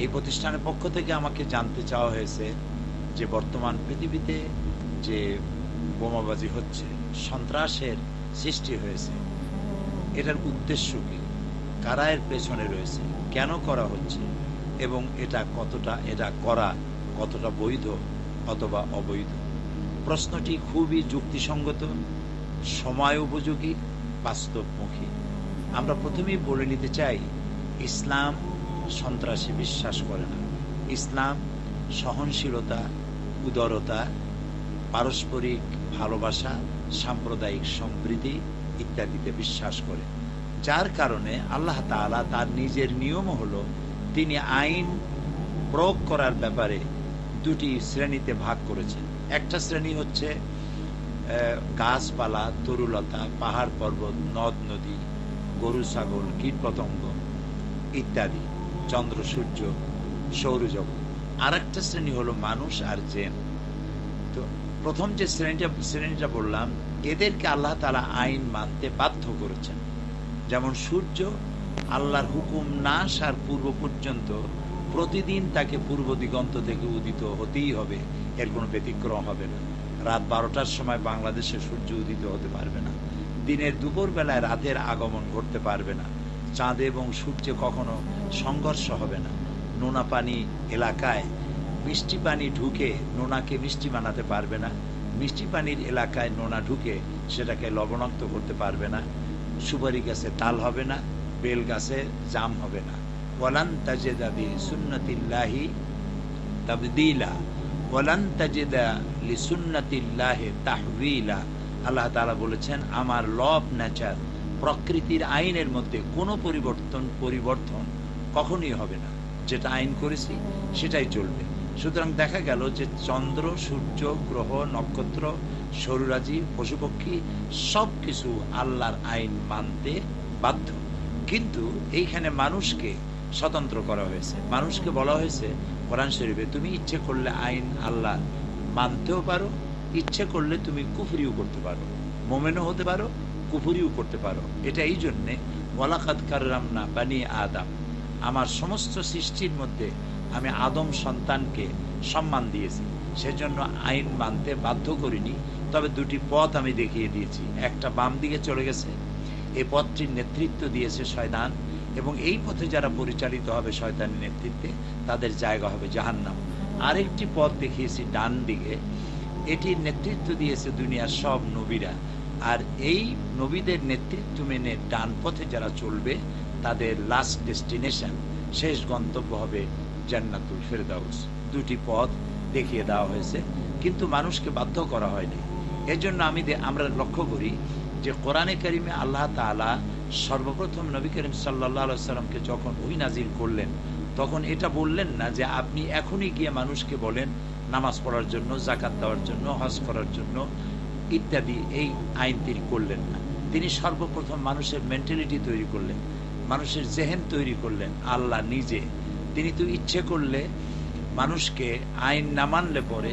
এই প্রতিষ্ঠানের পক্ষ থেকে আমাকে জানতে চাওয়া হয়েছে যে বর্তমান পৃথিবীতে যে বোমাবাজি হচ্ছে, সন্ত্রাসের সৃষ্টি হয়েছে, এটার উদ্দেশ্য কি, কারা এর পেছনে রয়েছে, কেন করা হচ্ছে, এবং এটা করা কতটা বৈধ অথবা অবৈধ। প্রশ্নটি খুবই যুক্তিসঙ্গত, সময় উপযোগী, বাস্তবমুখী। আমরা প্রথমেই বলে নিতে চাই, ইসলাম সন্ত্রাসী বিশ্বাস করে না। ইসলাম সহনশীলতা, উদারতা, পারস্পরিক ভালোবাসা, সাম্প্রদায়িক সম্প্রীতি ইত্যাদিতে বিশ্বাস করে। যার কারণে আল্লাহ তাআলা তার নিজের নিয়ম হলো, তিনি আইন প্রয়োগ করার ব্যাপারে দুটি শ্রেণীতে ভাগ করেছেন। একটা শ্রেণী হচ্ছে গাছপালা, তরুলতা, পাহাড় পর্বত, নদ নদী, গরু ছাগল, কীট পতঙ্গ ইত্যাদি, চন্দ্র সূর্য, সৌরজগৎ। আর একটা শ্রেণী হলো মানুষ আর জিন। তো প্রথম যে শ্রেণীটা বললাম, এদেরকে আল্লাহ তাআলা আইন মানতে বাধ্য করেছেন। যেমন সূর্য আল্লাহর হুকুম না আসার পূর্ব পর্যন্ত প্রতিদিন তাকে পূর্ব দিগন্ত থেকে উদিত হতেই হবে, এর কোনো ব্যতিক্রম হবে না। রাত 12টার সময় বাংলাদেশে সূর্য উদিত হতে পারবে না। দিনের দুপুর বেলায় রাতের আগমন ঘটতে পারবে না। চাঁদ এবং সূর্যে কখনো সংঘর্ষ হবে না। নোনা পানি এলাকায় মিষ্টি পানি ঢুকে নোনাকে মিষ্টি বানাতে পারবে না। মিষ্টি পানির এলাকায় নোনা ঢুকে সেটাকে লবণাক্ত করতে পারবে না। সুপারি গাছে তাল হবে না, বেল গাছে জাম হবে না। ওয়ালান তাজিদা লিসুন্নাতিল্লাহি তাবদীলা ওয়ালান তাজিদা লিসুন্নাতিল্লাহি তাহওয়িলা। আল্লাহ তাআলা বলেছেন, আমার ল অফ নেচার, প্রকৃতির আইনের মধ্যে কোনো পরিবর্তন কখনোই হবে না। যেটা আইন করেছি সেটাই চলবে। সুতরাং দেখা গেল যে চন্দ্র, সূর্য, গ্রহ, নক্ষত্র, সৌররাজি, পশুপক্ষী সবকিছু আল্লাহর আইন মানতে বাধ্য। কিন্তু এইখানে মানুষকে স্বতন্ত্র করা হয়েছে। মানুষকে বলা হয়েছে কোরআন শরীফে, তুমি ইচ্ছে করলে আইন আল্লাহ মানতেও পারো, ইচ্ছে করলে তুমি কুফরিও করতে পারো, মোমেনও হতে পারো, কুফরিও করতে পারো। এটা এই জন্যে, ওয়ালাকাদ কাররামনা বানি আদম, আমার সমস্ত সৃষ্টির মধ্যে আমি আদম সন্তানকে সম্মান দিয়েছি, সেজন্য আইন মানতে বাধ্য করিনি। তবে দুটি পথ আমি দেখিয়ে দিয়েছি। একটা বাম দিকে চলে গেছে, এই পথটির নেতৃত্ব দিয়েছে শয়তান, এবং এই পথে যারা পরিচালিত হবে শয়তানের নেতৃত্বে, তাদের জায়গা হবে জাহান্নাম। আরেকটি পথ দেখিয়েছি ডান দিকে, এটির নেতৃত্ব দিয়েছে দুনিয়ার সব নবীরা। আর এই নবীদের নেতৃত্ব মেনে ডান পথে যারা চলবে, তাদের লাস্ট ডেস্টিনেশন, শেষ গন্তব্য হবে জান্নাতুল ফেরদাউস। দুটি পথ দেখিয়ে দেওয়া হয়েছে, কিন্তু মানুষকে বাধ্য করা হয়নি। এর জন্য আমরা লক্ষ্য করি যে কোরআনে কারিমে আল্লাহ তাআলা সর্বপ্রথম নবী করিম সাল্লাল্লাহু আলাইহি সাল্লামকে যখন ওহী নাজিল করলেন, তখন এটা বললেন না যে আপনি এখনই গিয়ে মানুষকে বলেন নামাজ পড়ার জন্য, যাকাত দেওয়ার জন্য, হজ করার জন্য ইত্যাদি। এই আইন তিনি করলেন না। তিনি সর্বপ্রথম মানুষের মেন্টালিটি তৈরি করলেন, মানুষের জেহেন তৈরি করলেন আল্লাহ নিজে। তিনি তো ইচ্ছে করলে মানুষকে আইন না মানলে পরে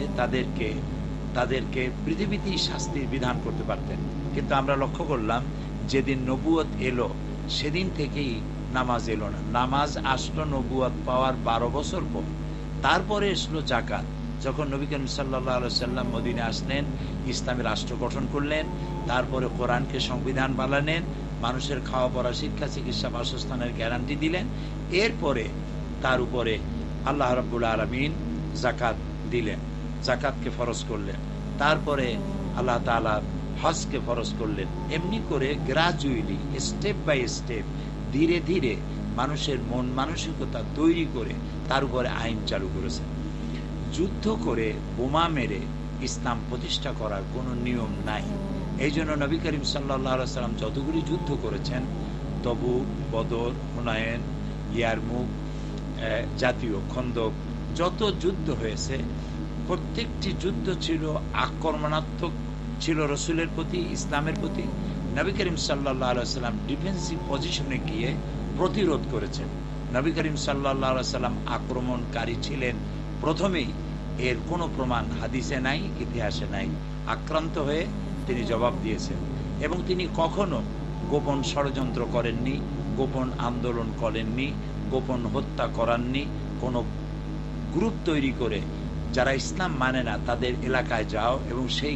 তাদেরকে পৃথিবীতেই শাস্তির বিধান করতে পারতেন। কিন্তু আমরা লক্ষ্য করলাম যেদিন নবুয়ত এলো সেদিন থেকেই নামাজ এলো না। নামাজ আসলো নবুয়ত পাওয়ার 12 বছর পর। তারপরে এসলো জাকাত। যখন নবী করিম সাল্লাল্লাহু আলাইহি সাল্লাম মদিনে আসলেন, ইসলামী রাষ্ট্র গঠন করলেন, তারপরে কোরআনকে সংবিধান বানালেন, মানুষের খাওয়া পড়া, শিক্ষা, চিকিৎসা, বাসস্থানের গ্যারান্টি দিলেন। এরপরে তার উপরে আল্লাহ রাব্বুল আলামিন জাকাত দিলেন, জাকাতকে ফরজ করলেন। তারপরে আল্লাহ তাআলা হজকে ফরজ করলেন। এমনি করে গ্রাজুয়ালি, স্টেপ বাই স্টেপ, ধীরে ধীরে মানুষের মন মানসিকতা তৈরি করে তার উপরে আইন চালু করেছেন। যুদ্ধ করে, বোমা মেরে ইসলাম প্রতিষ্ঠা করার কোনো নিয়ম নাই। এই জন্য নবী করিম সাল্লাল্লাহু আলাইহি সাল্লাম যতগুলি যুদ্ধ করেছেন, তবুক, বদর, হুনায়ন, ইয়ারমুক, জাতীয় খন্দক, যত যুদ্ধ হয়েছে প্রত্যেকটি যুদ্ধ ছিল আক্রমণাত্মক, ছিল রসুলের প্রতি, ইসলামের প্রতি। নবী করিম সাল্লাল্লাহু আলাইহি সাল্লাম ডিফেন্সিভ পজিশনে গিয়ে প্রতিরোধ করেছেন। নবী করিম সাল্লাল্লাহু আলাইহি সাল্লাম আক্রমণকারী ছিলেন প্রথমেই, এর কোনো প্রমাণ হাদিসে নাই, ইতিহাসে নাই। আক্রান্ত হয়ে তিনি জবাব দিয়েছেন এবং তিনি কখনো গোপন ষড়যন্ত্র করেননি, গোপন আন্দোলন করেননি, গোপন হত্যা করাননি। কোনো গ্রুপ তৈরি করে যারা ইসলাম মানে না তাদের এলাকায় যাও এবং সেই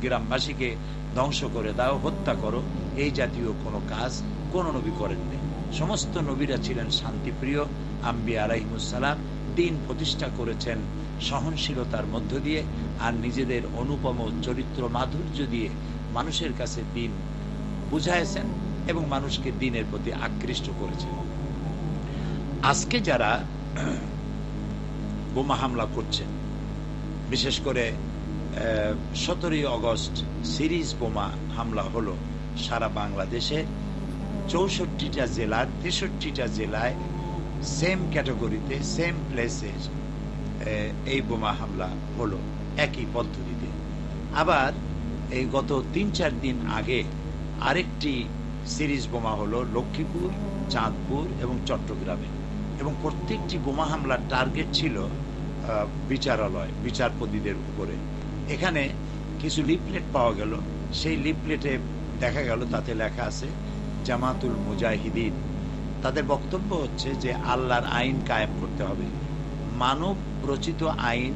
গ্রামবাসীকে ধ্বংস করে দাও, হত্যা করো, এই জাতীয় কোনো কাজ কোনো নবী করেননি। সমস্ত নবীরা ছিলেন শান্তিপ্রিয় আম্বিয়া আলাইহিমুস সালাম। দ্বীন প্রতিষ্ঠা করেছেন সহনশীলতার মধ্য দিয়ে, আর নিজেদের অনুপম চরিত্র মাধুর্য দিয়ে মানুষের কাছে দ্বীন বুঝাইছেন এবং মানুষকে দ্বীনের প্রতি আকৃষ্ট করেছেন। আজকে যারা বোমা হামলা করছেন, বিশেষ করে 17ই আগস্ট সিরিজ বোমা হামলা হলো সারা বাংলাদেশে, 64টা জেলার 63টা জেলায় সেম ক্যাটাগরিতে, সেম প্লেসে এই বোমা হামলা হলো একই পদ্ধতিতে। আবার এই গত 3-4 দিন আগে আরেকটি সিরিজ বোমা হলো লক্ষ্মীপুর, চাঁদপুর এবং চট্টগ্রামে, এবং প্রত্যেকটি বোমা হামলার টার্গেট ছিল বিচারালয়, বিচারপতিদের উপরে। এখানে কিছু লিফলেট পাওয়া গেল, সেই লিফলেটে দেখা গেল তাতে লেখা আছে জামাতুল মুজাহিদিন। তাদের বক্তব্য হচ্ছে যে আল্লাহর আইন কায়েম করতে হবে, মানব রচিত আইন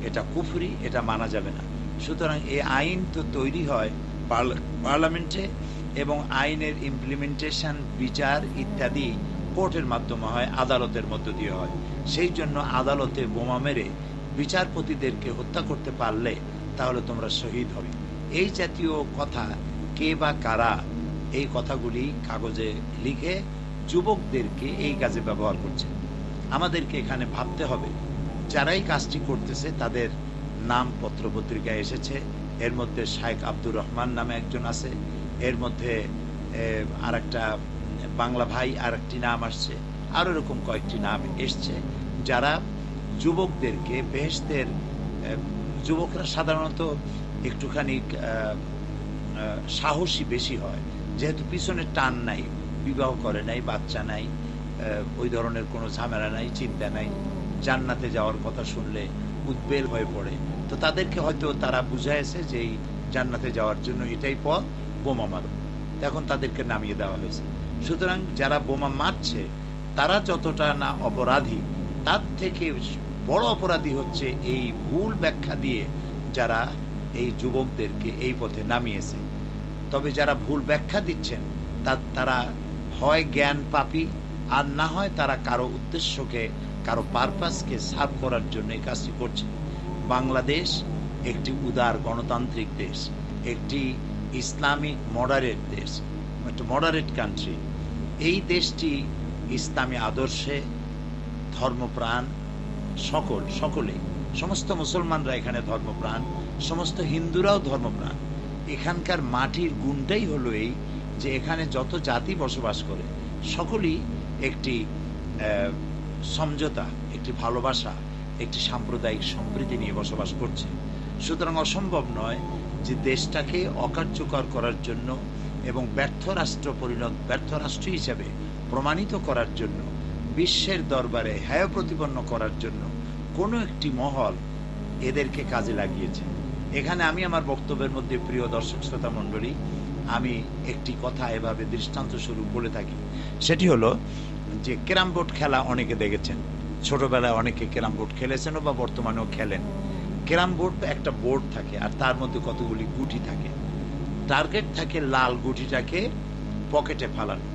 এটা কুফরি, এটা মানা যাবে না। সুতরাং এই আইন তো তৈরি হয় পার্লামেন্টে এবং আইনের ইমপ্লিমেন্টেশন, বিচার ইত্যাদি কোর্টের মাধ্যমে হয়, আদালতের মধ্য দিয়ে হয়। সেই জন্য আদালতে বোমা মেরে বিচারপতিদেরকে হত্যা করতে পারলে তাহলে তোমরা শহীদ হবে। এই জাতীয় কথা কে বা কারা এই কথাগুলি কাগজে লিখে যুবকদেরকে এই কাজে ব্যবহার করছে। আমাদেরকে এখানে ভাবতে হবে যারাই কাজটি করতেছে তাদের নাম পত্রপত্রিকায় এসেছে। এর মধ্যে শাইখ আব্দুর রহমান নামে একজন আছে, এর মধ্যে আর একটা বাংলা ভাই আর একটি নাম আসছে, আরো এরকম কয়েকটি নাম এসছে যারা যুবকদেরকে বেহেশতের, যুবকরা সাধারণত একটুখানি সাহসী বেশি হয়, যেহেতু পিছনে টান নাই, বিবাহ করে নাই, বাচ্চা নাই, ওই ধরনের কোনো ঝামেলা নাই, চিন্তা নাই, জান্নাতে যাওয়ার কথা শুনলে উদ্বেগ হয়ে পড়ে। তো তাদেরকে হয়তো তারা বুঝাইছে যে এই জান্নাতে যাওয়ার জন্য এটাই পথ, বোমা মারো। এখন তাদেরকে নামিয়ে দেওয়া হয়েছে। সুতরাং যারা বোমা মারছে তারা যতটা না অপরাধী, তার থেকে বড় অপরাধী হচ্ছে এই ভুল ব্যাখ্যা দিয়ে যারা এই যুবকদেরকে এই পথে নামিয়েছে। তবে যারা ভুল ব্যাখ্যা দিচ্ছেন তারা হয় জ্ঞান পাপী, আর না হয় তারা কারো উদ্দেশ্যকে, কারো পারপাসকে সার্ভ করার জন্য এই কাজটি করছে। বাংলাদেশ একটি উদার গণতান্ত্রিক দেশ, একটি ইসলামিক মডারেট দেশ, একটা মডারেট কান্ট্রি। এই দেশটি ইসলামী আদর্শে ধর্মপ্রাণ, সকলেই, সমস্ত মুসলমানরা এখানে ধর্মপ্রাণ, সমস্ত হিন্দুরাও ধর্মপ্রাণ। এখানকার মাটির গুণটাই হলো এই যে এখানে যত জাতি বসবাস করে সকলেই একটি সমঝোতা, একটি ভালোবাসা, একটি সাম্প্রদায়িক সম্প্রীতি নিয়ে বসবাস করছে। সুতরাং অসম্ভব নয় যে দেশটাকে অকার্যকর করার জন্য এবং ব্যর্থ রাষ্ট্র হিসেবে প্রমাণিত করার জন্য, বিশ্বের দরবারে হেয় প্রতিপন্ন করার জন্য কোনো একটি মহল এদেরকে কাজে লাগিয়েছে। এখানে আমি আমার বক্তব্যের মধ্যে, প্রিয় দর্শক শ্রোতা মণ্ডলী, আমি একটি কথা এভাবে দৃষ্টান্ত স্বরূপ বলে থাকি। সেটি হলো যে ক্যারাম বোর্ড খেলা অনেকে দেখেছেন, ছোটবেলায় অনেকে ক্যারাম বোর্ড খেলেছেন বা বর্তমানেও খেলেন। ক্যারাম বোর্ড একটা বোর্ড থাকে আর তার মধ্যে কতগুলি গুটি থাকে। টার্গেট থাকে লাল গুটিটাকে পকেটে ফালানো।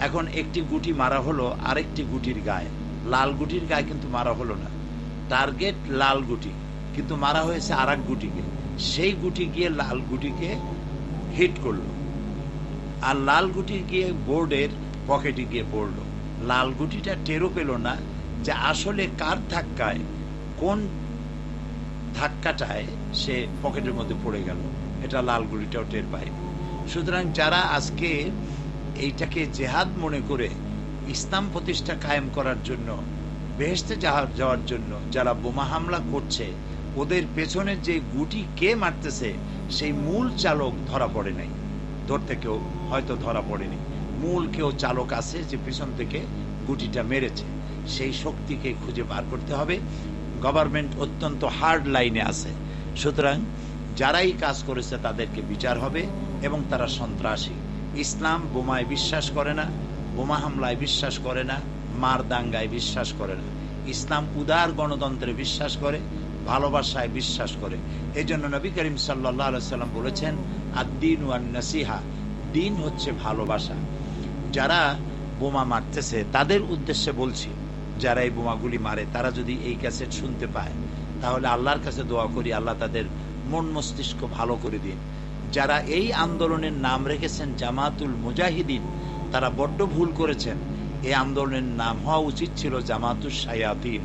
এখন একটি গুটি মারা হলো আরেকটি গুটির গায়ে, লাল গুটির গায়ে কিন্তু মারা হলো না। টার্গেট লাল গুটি, কিন্তু মারা হয়েছে আর এক গুটিকে। সেই গুটি গিয়ে লাল গুটিকে হিট করলো, আর লাল গুটি গিয়ে বোর্ডের পকেটে গিয়ে পড়লো। লাল গুটিটা টেরও পেল না যে আসলে কার ধাক্কায়, কোন ধাক্কাটায় সে পকেটের মধ্যে পড়ে গেল, এটা লাল গুটিটাও টের পায়। সুতরাং যারা আজকে এইটাকে জেহাদ মনে করে ইসলাম প্রতিষ্ঠা কায়েম করার জন্য, বেহেশতে যাওয়ার জন্য যারা বোমা হামলা করছে, ওদের পেছনে যে গুটি কে মারতেছে সেই মূল চালক ধরা পড়ে নাই। ধরতে কেউ হয়তো ধরা পড়েনি, মূল কেউ চালক আছে যে পিছন থেকে গুটিটা মেরেছে। সেই শক্তিকে খুঁজে বার করতে হবে। গভর্নমেন্ট অত্যন্ত হার্ড লাইনে আছে। সুতরাং যারাই কাজ করেছে তাদেরকে বিচার হবে, এবং তারা সন্ত্রাসী। ইসলাম বোমায় বিশ্বাস করে না, বোমা হামলায় বিশ্বাস করে না, মার দাঙ্গায় বিশ্বাস করে না। ইসলাম উদার গণতন্ত্রে বিশ্বাস করে, ভালোবাসায় বিশ্বাস করে। এই জন্য নবী করিম সাল্লাল্লাহু আলাইহি সাল্লাম বলেছেন, আদ-দীন ওয়ান নাসিহা, দিন হচ্ছে ভালোবাসা। যারা বোমা মারতেছে তাদের উদ্দেশ্যে বলছি, যারা এই বোমাগুলি মারে তারা যদি এই ক্যাসেট শুনতে পায় তাহলে আল্লাহর কাছে দোয়া করি আল্লাহ তাদের মন মস্তিষ্ক ভালো করে দিন। যারা এই আন্দোলনের নাম রেখেছেন জামাতুল মুজাহিদিন, তারা বড্ড ভুল করেছেন। এই আন্দোলনের নাম হওয়া উচিত ছিল জামাতুস শায়াতিন।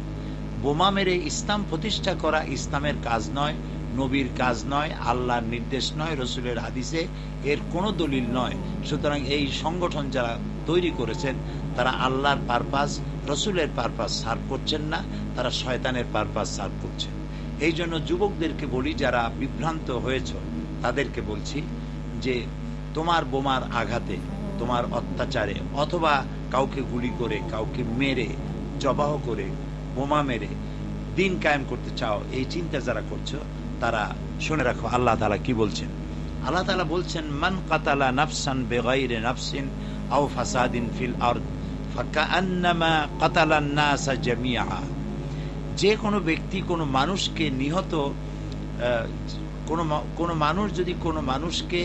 বোমা মেরে ইসলাম প্রতিষ্ঠা করা ইসলামের কাজ নয়, নবীর কাজ নয়, আল্লাহর নির্দেশ নয়, রসুলের হাদিসে এর কোনো দলিল নয়। সুতরাং এই সংগঠন যারা তৈরি করেছেন তারা আল্লাহর পারপাস, রসুলের পারপাস সার্ভ করছেন না, তারা শয়তানের পারপাস সার্ভ করছেন। এই জন্য যুবকদেরকে বলি, যারা বিভ্রান্ত হয়েছ তাদেরকে বলছি যে তোমার বোমার আঘাতে, তোমার অত্যাচারে, অথবা কাউকে গুলি করে, কাউকে মেরে, জবাহ করে, বোমা মেরে দিন কায়েম করতে চাও, এই চিন্তা যারা করছো তারা শুনে রাখো আল্লাহ তাআলা কি বলছেন। আল্লাহ তাআলা বলছেন, মান কাতালা নাফসান বিগাইরি নাফসিন আও ফাসাদিন ফিল আরদ ফাকান্নামা কাতালান নাস জামিআ। যে কোনো ব্যক্তি কোনো মানুষকে নিহত, কোনো মানুষ যদি কোনো মানুষকে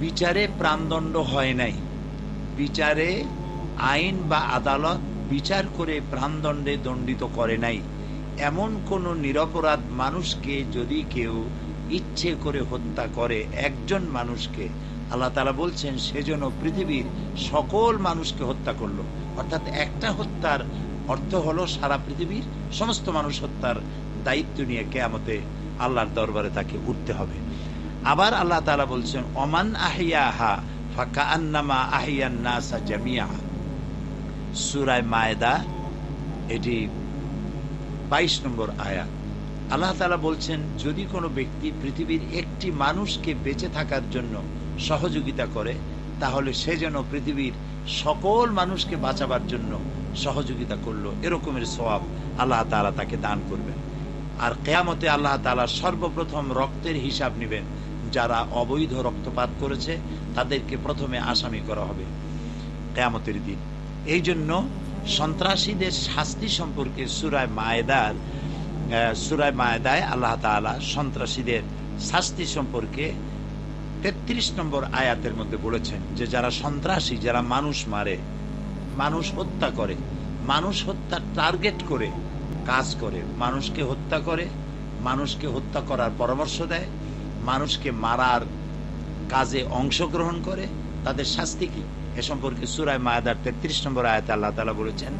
বিচারে প্রাণদণ্ড হয় নাই, বিচারে আইন বা আদালত বিচার করে প্রাণদণ্ডে দণ্ডিত করে নাই, এমন কোন নিরপরাধ মানুষকে যদি কেউ ইচ্ছে করে হত্যা করে, একজন মানুষকে, আল্লাহ তাআলা বলছেন সেজন্য পৃথিবীর সকল মানুষকে হত্যা করলো। অর্থাৎ একটা হত্যার অর্থ হলো সারা পৃথিবীর সমস্ত মানুষ হত্যার দায়িত্ব নিয়ে কিয়ামতে আল্লাহর দরবারে তাকে উঠতে হবে। আবার আল্লাহ তাআলা বলছেন, ওমান আহিয়াহা ফাকান্নামা আহিয়ান নাসা জামিআ। সূরা মায়েদা, এটি 22 নম্বর আয়াত। আল্লাহ তাআলা বলছেন, যদি কোনো ব্যক্তি পৃথিবীর একটি মানুষকে বেঁচে থাকার জন্য সহযোগিতা করে, তাহলে সে যেন পৃথিবীর সকল মানুষকে বাঁচাবার জন্য সহযোগিতা করলো, এরকমের সওয়াব আল্লাহ তাআলা তাকে দান করবেন। আর কিয়ামতে আল্লাহ তাআলা সর্বপ্রথম রক্তের হিসাব নেবেন। যারা অবৈধ রক্তপাত করেছে তাদেরকে প্রথমে আসামি করা হবে কিয়ামতের দিন। এই জন্য সন্ত্রাসীদের শাস্তি সম্পর্কে সূরা মায়েদায় আল্লাহ তাআলা সন্ত্রাসীদের শাস্তি সম্পর্কে 33 নম্বর আয়াতের মধ্যে বলেছেন যে যারা সন্ত্রাসী, যারা মানুষ মারে, মানুষ হত্যা করে, মানুষ হত্যার টার্গেট করে কাজ করে, মানুষকে হত্যা করে, মানুষকে হত্যা করার পরামর্শ দেয়, মানুষকে মারার কাজে অংশগ্রহণ করে, তাদের শাস্তি কি? এ সম্পর্কে সূরা মায়েদার 33 নম্বর আয়াতে আল্লাহ তাআলা বলেছেন,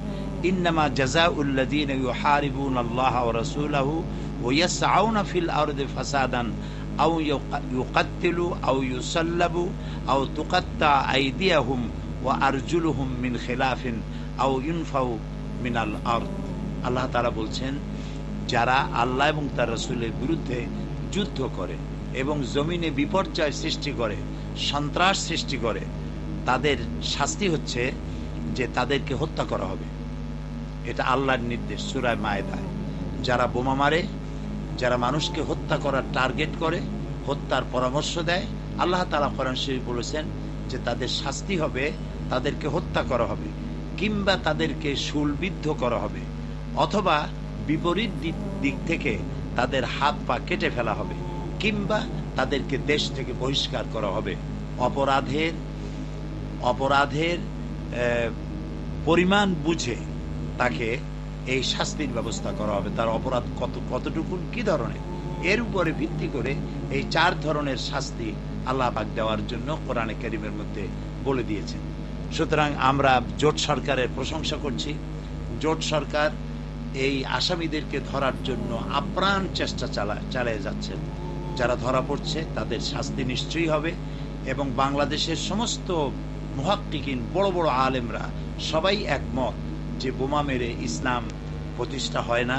ইন্নামা জাযাউল লাযীনা ইউহারিবুনাল্লাহা ওয়া রাসূলাহু ওয়া ইয়াসআউনা ফিল আরদি ফাসাদান আও ইউকাত্তিলু আও ইউসাল্লাবু আও তুকাত্তা আইদিয়াহুম ওয়া আরজুলুহুম মিন খিলাফিন আও ইউনফাউ মিনাল আরদ। আল্লাহ তাআলা বলছেন, যারা আল্লাহ এবং তার রাসূলের বিরুদ্ধে যুদ্ধ করে এবং জমিনে বিপর্যয় সৃষ্টি করে, সন্ত্রাস সৃষ্টি করে, তাদের শাস্তি হচ্ছে যে তাদেরকে হত্যা করা হবে। এটা আল্লাহর নির্দেশ সূরা মায়েদায়। যারা বোমা মারে, যারা মানুষকে হত্যা করার টার্গেট করে, হত্যার পরামর্শ দেয়, আল্লাহ তাআলা কোরআন শরীফ বলেছেন যে তাদের শাস্তি হবে, তাদেরকে হত্যা করা হবে, কিংবা তাদেরকে শূলবিদ্ধ করা হবে, অথবা বিপরীত দিক থেকে তাদের হাত পা কেটে ফেলা হবে, কিংবা তাদেরকে দেশ থেকে বহিষ্কার করা হবে। অপরাধের পরিমাণ বুঝে তাকে এই শাস্তির ব্যবস্থা করা হবে। তার অপরাধ কতটুকু, কি ধরনের, এর উপরে ভিত্তি করে এই 4 ধরনের শাস্তি আল্লাহ পাক দেওয়ার জন্য কোরআনে কারীমের মধ্যে বলে দিয়েছেন। সুতরাং আমরা জোট সরকারের প্রশংসা করছি। জোট সরকার এই আসামিদেরকে ধরার জন্য আপ্রাণ চেষ্টা চালিয়ে যাচ্ছেন। যারা ধরা পড়ছে তাদের শাস্তি নিশ্চয়ই হবে, এবং বাংলাদেশের সমস্ত মুহাক্কিকিন, বড় বড় আলেমরা সবাই একমত যে বোমা মেরে ইসলাম প্রতিষ্ঠা হয় না।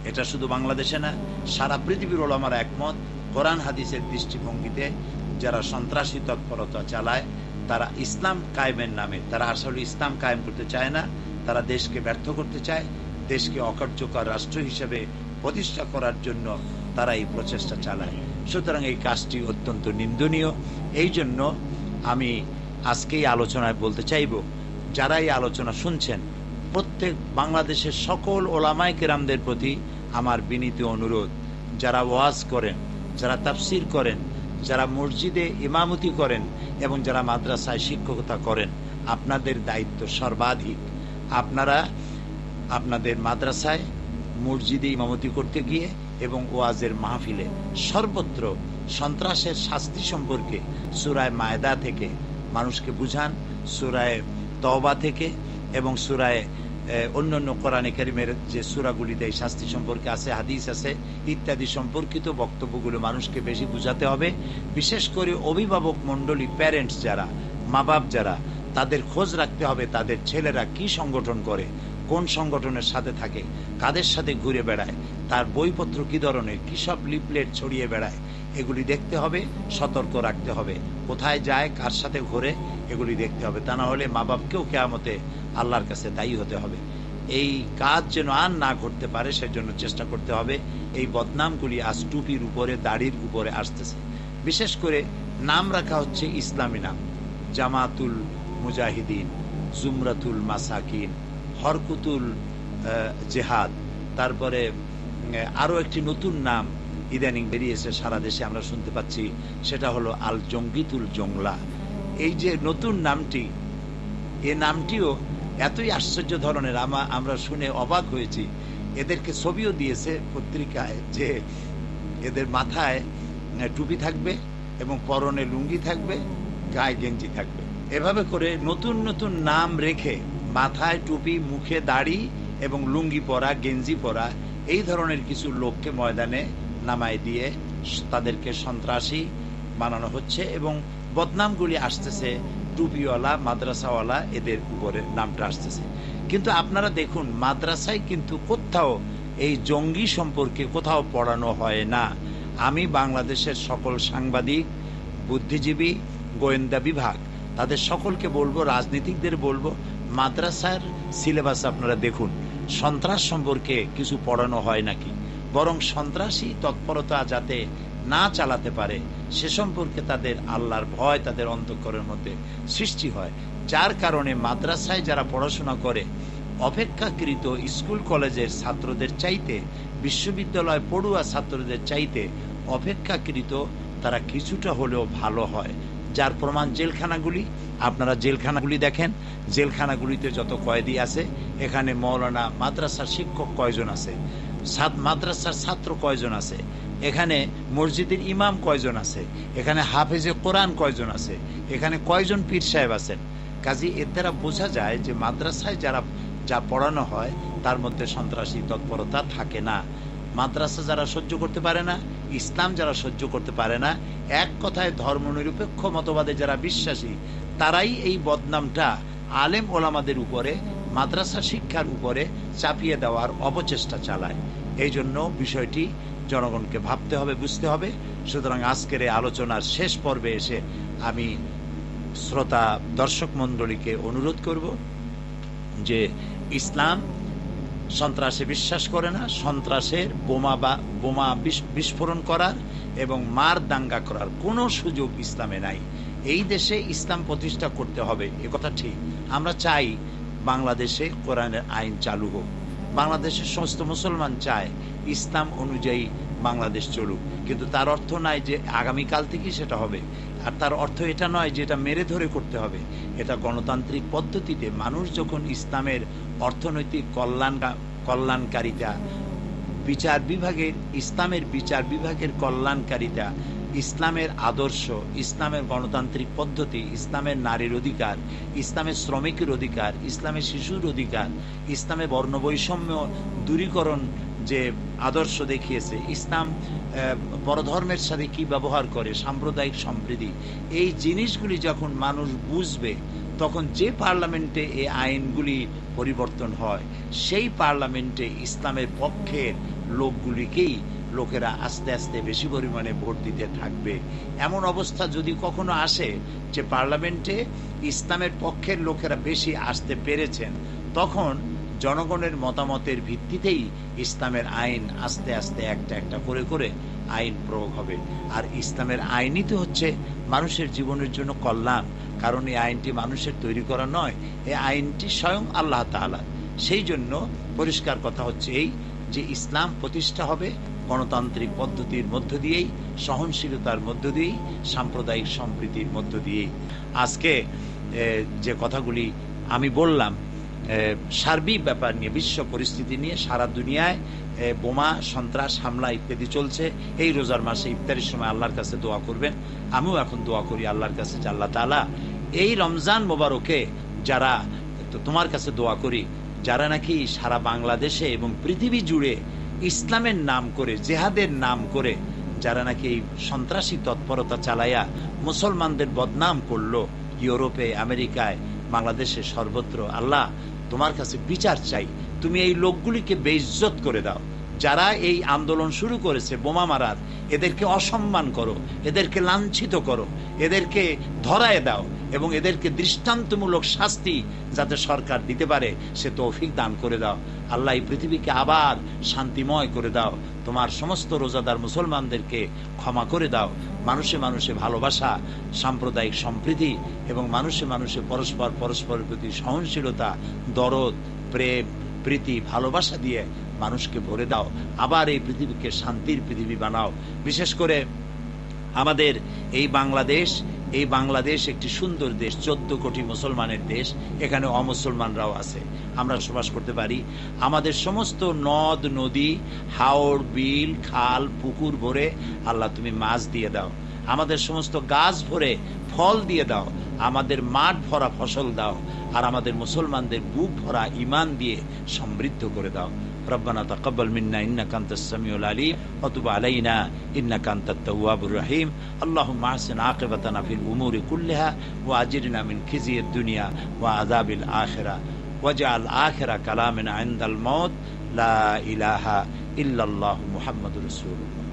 এটা শুধু বাংলাদেশে না, সারা পৃথিবীর ওলামারা একমত। কোরআন হাদিসের দৃষ্টিভঙ্গিতে যারা সন্ত্রাসী তৎপরতা চালায়, তারা ইসলাম কায়েমের নামে, তারা আসলে ইসলাম কায়েম করতে চায় না, তারা দেশকে ব্যর্থ করতে চায়, দেশকে অকার্যকর রাষ্ট্র হিসেবে প্রতিষ্ঠা করার জন্য তারা এই প্রচেষ্টা চালায়। সুতরাং এই কাজটি অত্যন্ত নিন্দনীয়। এই জন্য আমি আজকেই আলোচনায় বলতে চাইব, যারা এই আলোচনা শুনছেন, প্রত্যেক বাংলাদেশের সকল ওলামায়ে কেরামদের প্রতি আমার বিনীত অনুরোধ, যারা ওয়াজ করেন, যারা তাফসির করেন, যারা মসজিদে ইমামতি করেন এবং যারা মাদ্রাসায় শিক্ষকতা করেন, আপনাদের দায়িত্ব সর্বাধিক। আপনারা আপনাদের মাদ্রাসায়, মসজিদে ইমামতি করতে গিয়ে এবং ওয়াজের মাহফিলে সর্বত্র সন্ত্রাসের শাস্তি সম্পর্কে সূরা মায়েদা থেকে মানুষকে বুঝান, সূরা তওবা থেকে এবং সূরা অন্যান্য কোরআনে কারীমের যে সূরাগুলিতে এই শাস্তি সম্পর্কে আছে, হাদিস আছে, ইত্যাদি সম্পর্কিত বক্তব্যগুলো মানুষকে বেশি বুঝাতে হবে। বিশেষ করে অভিভাবক মণ্ডলী, প্যারেন্টস যারা, মা বাপ যারা, তাদের খোঁজ রাখতে হবে তাদের ছেলেরা কি সংগঠন করে, কোন সংগঠনের সাথে থাকে, কাদের সাথে ঘুরে বেড়ায়, তার বইপত্র কি ধরনের, কি সব লিফলেট ছড়িয়ে বেড়ায়, এগুলি দেখতে হবে, সতর্ক রাখতে হবে, কোথায় যায়, কার সাথে ঘুরে, এগুলি দেখতে হবে। তা না হলে মা বাপকেও কিয়ামতে আল্লাহর কাছে দায়ী হতে হবে। এই কাজ যেন আর না ঘটতে পারে সেজন্য চেষ্টা করতে হবে। এই বদনামগুলি আজ টুপির উপরে, দাড়ির উপরে আসতেছে। বিশেষ করে নাম রাখা হচ্ছে ইসলামী নাম, জামাতুল মুজাহিদিন, জুমরাতুল মাসাকিন, হরকুতুল জেহাদ, তারপরে আরো একটি নতুন নাম ইদানিং বেরিয়েছে, সারা দেশে আমরা শুনতে পাচ্ছি, সেটা হলো আল জঙ্গিতুল জংলা। এই যে নতুন নামটি, এই নামটিও এতই আশ্চর্য ধরনের, আমরা শুনে অবাক হয়েছি। এদেরকে ছবিও দিয়েছে পত্রিকায় যে এদের মাথায় টুপি থাকবে এবং পরনে লুঙ্গি থাকবে, গায়ে গেঞ্জি থাকবে। এভাবে করে নতুন নতুন নাম রেখে মাথায় টুপি, মুখে দাড়ি এবং লুঙ্গি পরা, গেঞ্জি পরা, এই ধরনের কিছু লোককে ময়দানে নামায় দিয়ে তাদেরকে সন্ত্রাসী বানানো হচ্ছে এবং বদনামগুলি আসতেছে টুপিওয়ালা, মাদ্রাসাওয়ালা, এদের উপরে নামটা আসতেছে। কিন্তু আপনারা দেখুন, মাদ্রাসায় কিন্তু কোথাও এই জঙ্গি সম্পর্কে কোথাও পড়ানো হয় না। আমি বাংলাদেশের সকল সাংবাদিক, বুদ্ধিজীবী, গোয়েন্দা বিভাগ, তাদের সকলকে বলবো, রাজনীতিকদের বলবো, মাদ্রাসার সিলেবাস আপনারা দেখুন, সন্ত্রাস সম্পর্কে কিছু পড়ানো হয় নাকি, বরং সন্ত্রাসী তৎপরতা যাতে না চালাতে পারে সে সম্পর্কে তাদের আল্লাহর ভয় তাদের অন্তঃকরণের মধ্যে সৃষ্টি হয়। যার কারণে মাদ্রাসায় যারা পড়াশোনা করে অপেক্ষাকৃত স্কুল কলেজের ছাত্রদের চাইতে, বিশ্ববিদ্যালয় পড়ুয়া ছাত্রদের চাইতে অপেক্ষাকৃত তারা কিছুটা হলেও ভালো হয়। যার প্রমাণ জেলখানাগুলি। আপনারা জেলখানাগুলি দেখেন, জেলখানাগুলিতে যত কয়েদি আছে, এখানে মৌলানা মাদ্রাসার শিক্ষক কয়জন আছে, মাদ্রাসার ছাত্র কয়জন আছে, এখানে মসজিদের ইমাম কয়জন আছে, এখানে হাফেজে কোরআন কয়জন আছে, এখানে কয়জন পীর সাহেব আছেন। কাজী এর দ্বারা বোঝা যায় যে মাদ্রাসায় যা পড়ানো হয় তার মধ্যে সন্ত্রাসী তৎপরতা থাকে না। মাদ্রাসা যারা সহ্য করতে পারে না, ইসলাম যারা সহ্য করতে পারে না, এক কথায় ধর্মনিরপেক্ষ মতবাদে যারা বিশ্বাসী, তারাই এই বদনামটা আলেম ওলামাদের উপরে, মাদ্রাসা শিক্ষার উপরে চাপিয়ে দেওয়ার অপচেষ্টা চালায়। এই জন্য বিষয়টি জনগণকে ভাবতে হবে, বুঝতে হবে। সুতরাং আজকের এই আলোচনার শেষ পর্বে এসে আমি শ্রোতা দর্শক মণ্ডলীকে অনুরোধ করব যে ইসলাম সন্ত্রাসে বিশ্বাস করে না। সন্ত্রাসের বোমা বিস্ফোরণ করার এবং মার দাঙ্গা করার কোনো সুযোগ ইসলামে নাই। এই দেশে ইসলাম প্রতিষ্ঠা করতে হবে, এ কথা ঠিক। আমরা চাই বাংলাদেশে কোরআনের আইন চালু হোক, বাংলাদেশের সমস্ত মুসলমান চায় ইসলাম অনুযায়ী বাংলাদেশ চলুক, কিন্তু তার অর্থ নয় যে আগামীকাল থেকেই সেটা হবে। আর তার অর্থ এটা নয় যে এটা মেরে ধরে করতে হবে। এটা গণতান্ত্রিক পদ্ধতিতে মানুষ যখন ইসলামের অর্থনৈতিক কল্যাণকারিতা, বিচার বিভাগের, ইসলামের বিচার বিভাগের কল্যাণকারিতা, ইসলামের আদর্শ, ইসলামের গণতান্ত্রিক পদ্ধতি, ইসলামের নারীর অধিকার, ইসলামের শ্রমিকের অধিকার, ইসলামের শিশুর অধিকার, ইসলামের বর্ণবৈষম্য দূরীকরণ যে আদর্শ দেখিয়েছে, ইসলাম পরধর্মের সাথে কি ব্যবহার করে, সাম্প্রদায়িক সম্প্রীতি, এই জিনিসগুলি যখন মানুষ বুঝবে, তখন যে পার্লামেন্টে এই আইনগুলি পরিবর্তন হয়, সেই পার্লামেন্টে ইসলামের পক্ষের লোকগুলিকেই লোকেরা আস্তে আস্তে বেশি পরিমাণে ভোট দিতে থাকবে। এমন অবস্থা যদি কখনো আসে যে পার্লামেন্টে ইসলামের পক্ষের লোকেরা বেশি আসতে পেরেছেন, তখন জনগণের মতামতের ভিত্তিতেই ইসলামের আইন আস্তে আস্তে একটা একটা করে করে আইন প্রয়োগ হবে। আর ইসলামের আইনই তো হচ্ছে মানুষের জীবনের জন্য কল্যাণ, কারণ এই আইনটি মানুষের তৈরি করা নয়, এই আইনটি স্বয়ং আল্লাহ তাআলা। সেই জন্য পরিষ্কার কথা হচ্ছে এই যে ইসলাম প্রতিষ্ঠা হবে গণতান্ত্রিক পদ্ধতির মধ্য দিয়েই, সহনশীলতার মধ্য দিয়েই, সাম্প্রদায়িক সম্প্রীতির মধ্য দিয়েই। আজকে যে কথাগুলি আমি বললাম সার্বিক ব্যাপার নিয়ে, বিশ্ব পরিস্থিতি নিয়ে, সারা দুনিয়ায় বোমা, সন্ত্রাস, হামলা ইত্যাদি চলছে। এই রোজার মাসে ইফতারের সময় আল্লাহর কাছে দোয়া করবেন, আমিও এখন দোয়া করি আল্লাহর কাছে যে আল্লাহ তাআলা এই রমজান মোবারকে যারা, তো তোমার কাছে দোয়া করি, যারা নাকি সারা বাংলাদেশে এবং পৃথিবী জুড়ে ইসলামের নাম করে, জেহাদের নাম করে যারা নাকি এই সন্ত্রাসী তৎপরতা চালাইয়া মুসলমানদের বদনাম করলো, ইউরোপে, আমেরিকায়, বাংলাদেশে, সর্বত্র, আল্লাহ তোমার কাছে বিচার চাই। তুমি এই লোকগুলিকে বেইজ্জত করে দাও। যারা এই আন্দোলন শুরু করেছে বোমা মারার, এদেরকে অসম্মান করো, এদেরকে লাঞ্ছিত করো, এদেরকে ধরায় দাও এবং এদেরকে দৃষ্টান্তমূলক শাস্তি যাতে সরকার দিতে পারে সে তৌফিক দান করে দাও। আল্লাহ এই পৃথিবীকে আবার শান্তিময় করে দাও। তোমার সমস্ত রোজাদার মুসলমানদেরকে ক্ষমা করে দাও। মানুষে মানুষে ভালোবাসা, সাম্প্রদায়িক সম্প্রীতি এবং মানুষে মানুষে পরস্পরের প্রতি সহনশীলতা, দরদ, প্রেম, প্রীতি, ভালোবাসা দিয়ে মানুষকে ভরে দাও। আবার এই পৃথিবীকে শান্তির পৃথিবী বানাও। বিশেষ করে আমাদের এই বাংলাদেশ একটি সুন্দর দেশ, 14 কোটি মুসলমানের দেশ। এখানে অমুসলমানরাও আছে, আমরা বসবাস করতে পারি। আমাদের সমস্ত নদ নদী, হাওর, বিল, খাল, পুকুর ভরে আল্লাহ তুমি মাছ দিয়ে দাও। আমাদের সমস্ত গাছ ভরে ফল দিয়ে দাও। আমাদের মাঠ ভরা ফসল দাও। আর আমাদের মুসলমানদের বুক ভরা ঈমান দিয়ে সমৃদ্ধ করে দাও। ربنا تقبل منا إنك أنت السميع العليم وتب علينا إنك أنت التواب الرحيم اللهم أحسن عاقبتنا في الأمور كلها وأجرنا من خزي الدنيا وعذاب الآخرة واجعل آخر كلامنا عند الموت لا إله إلا الله محمد رسول الله.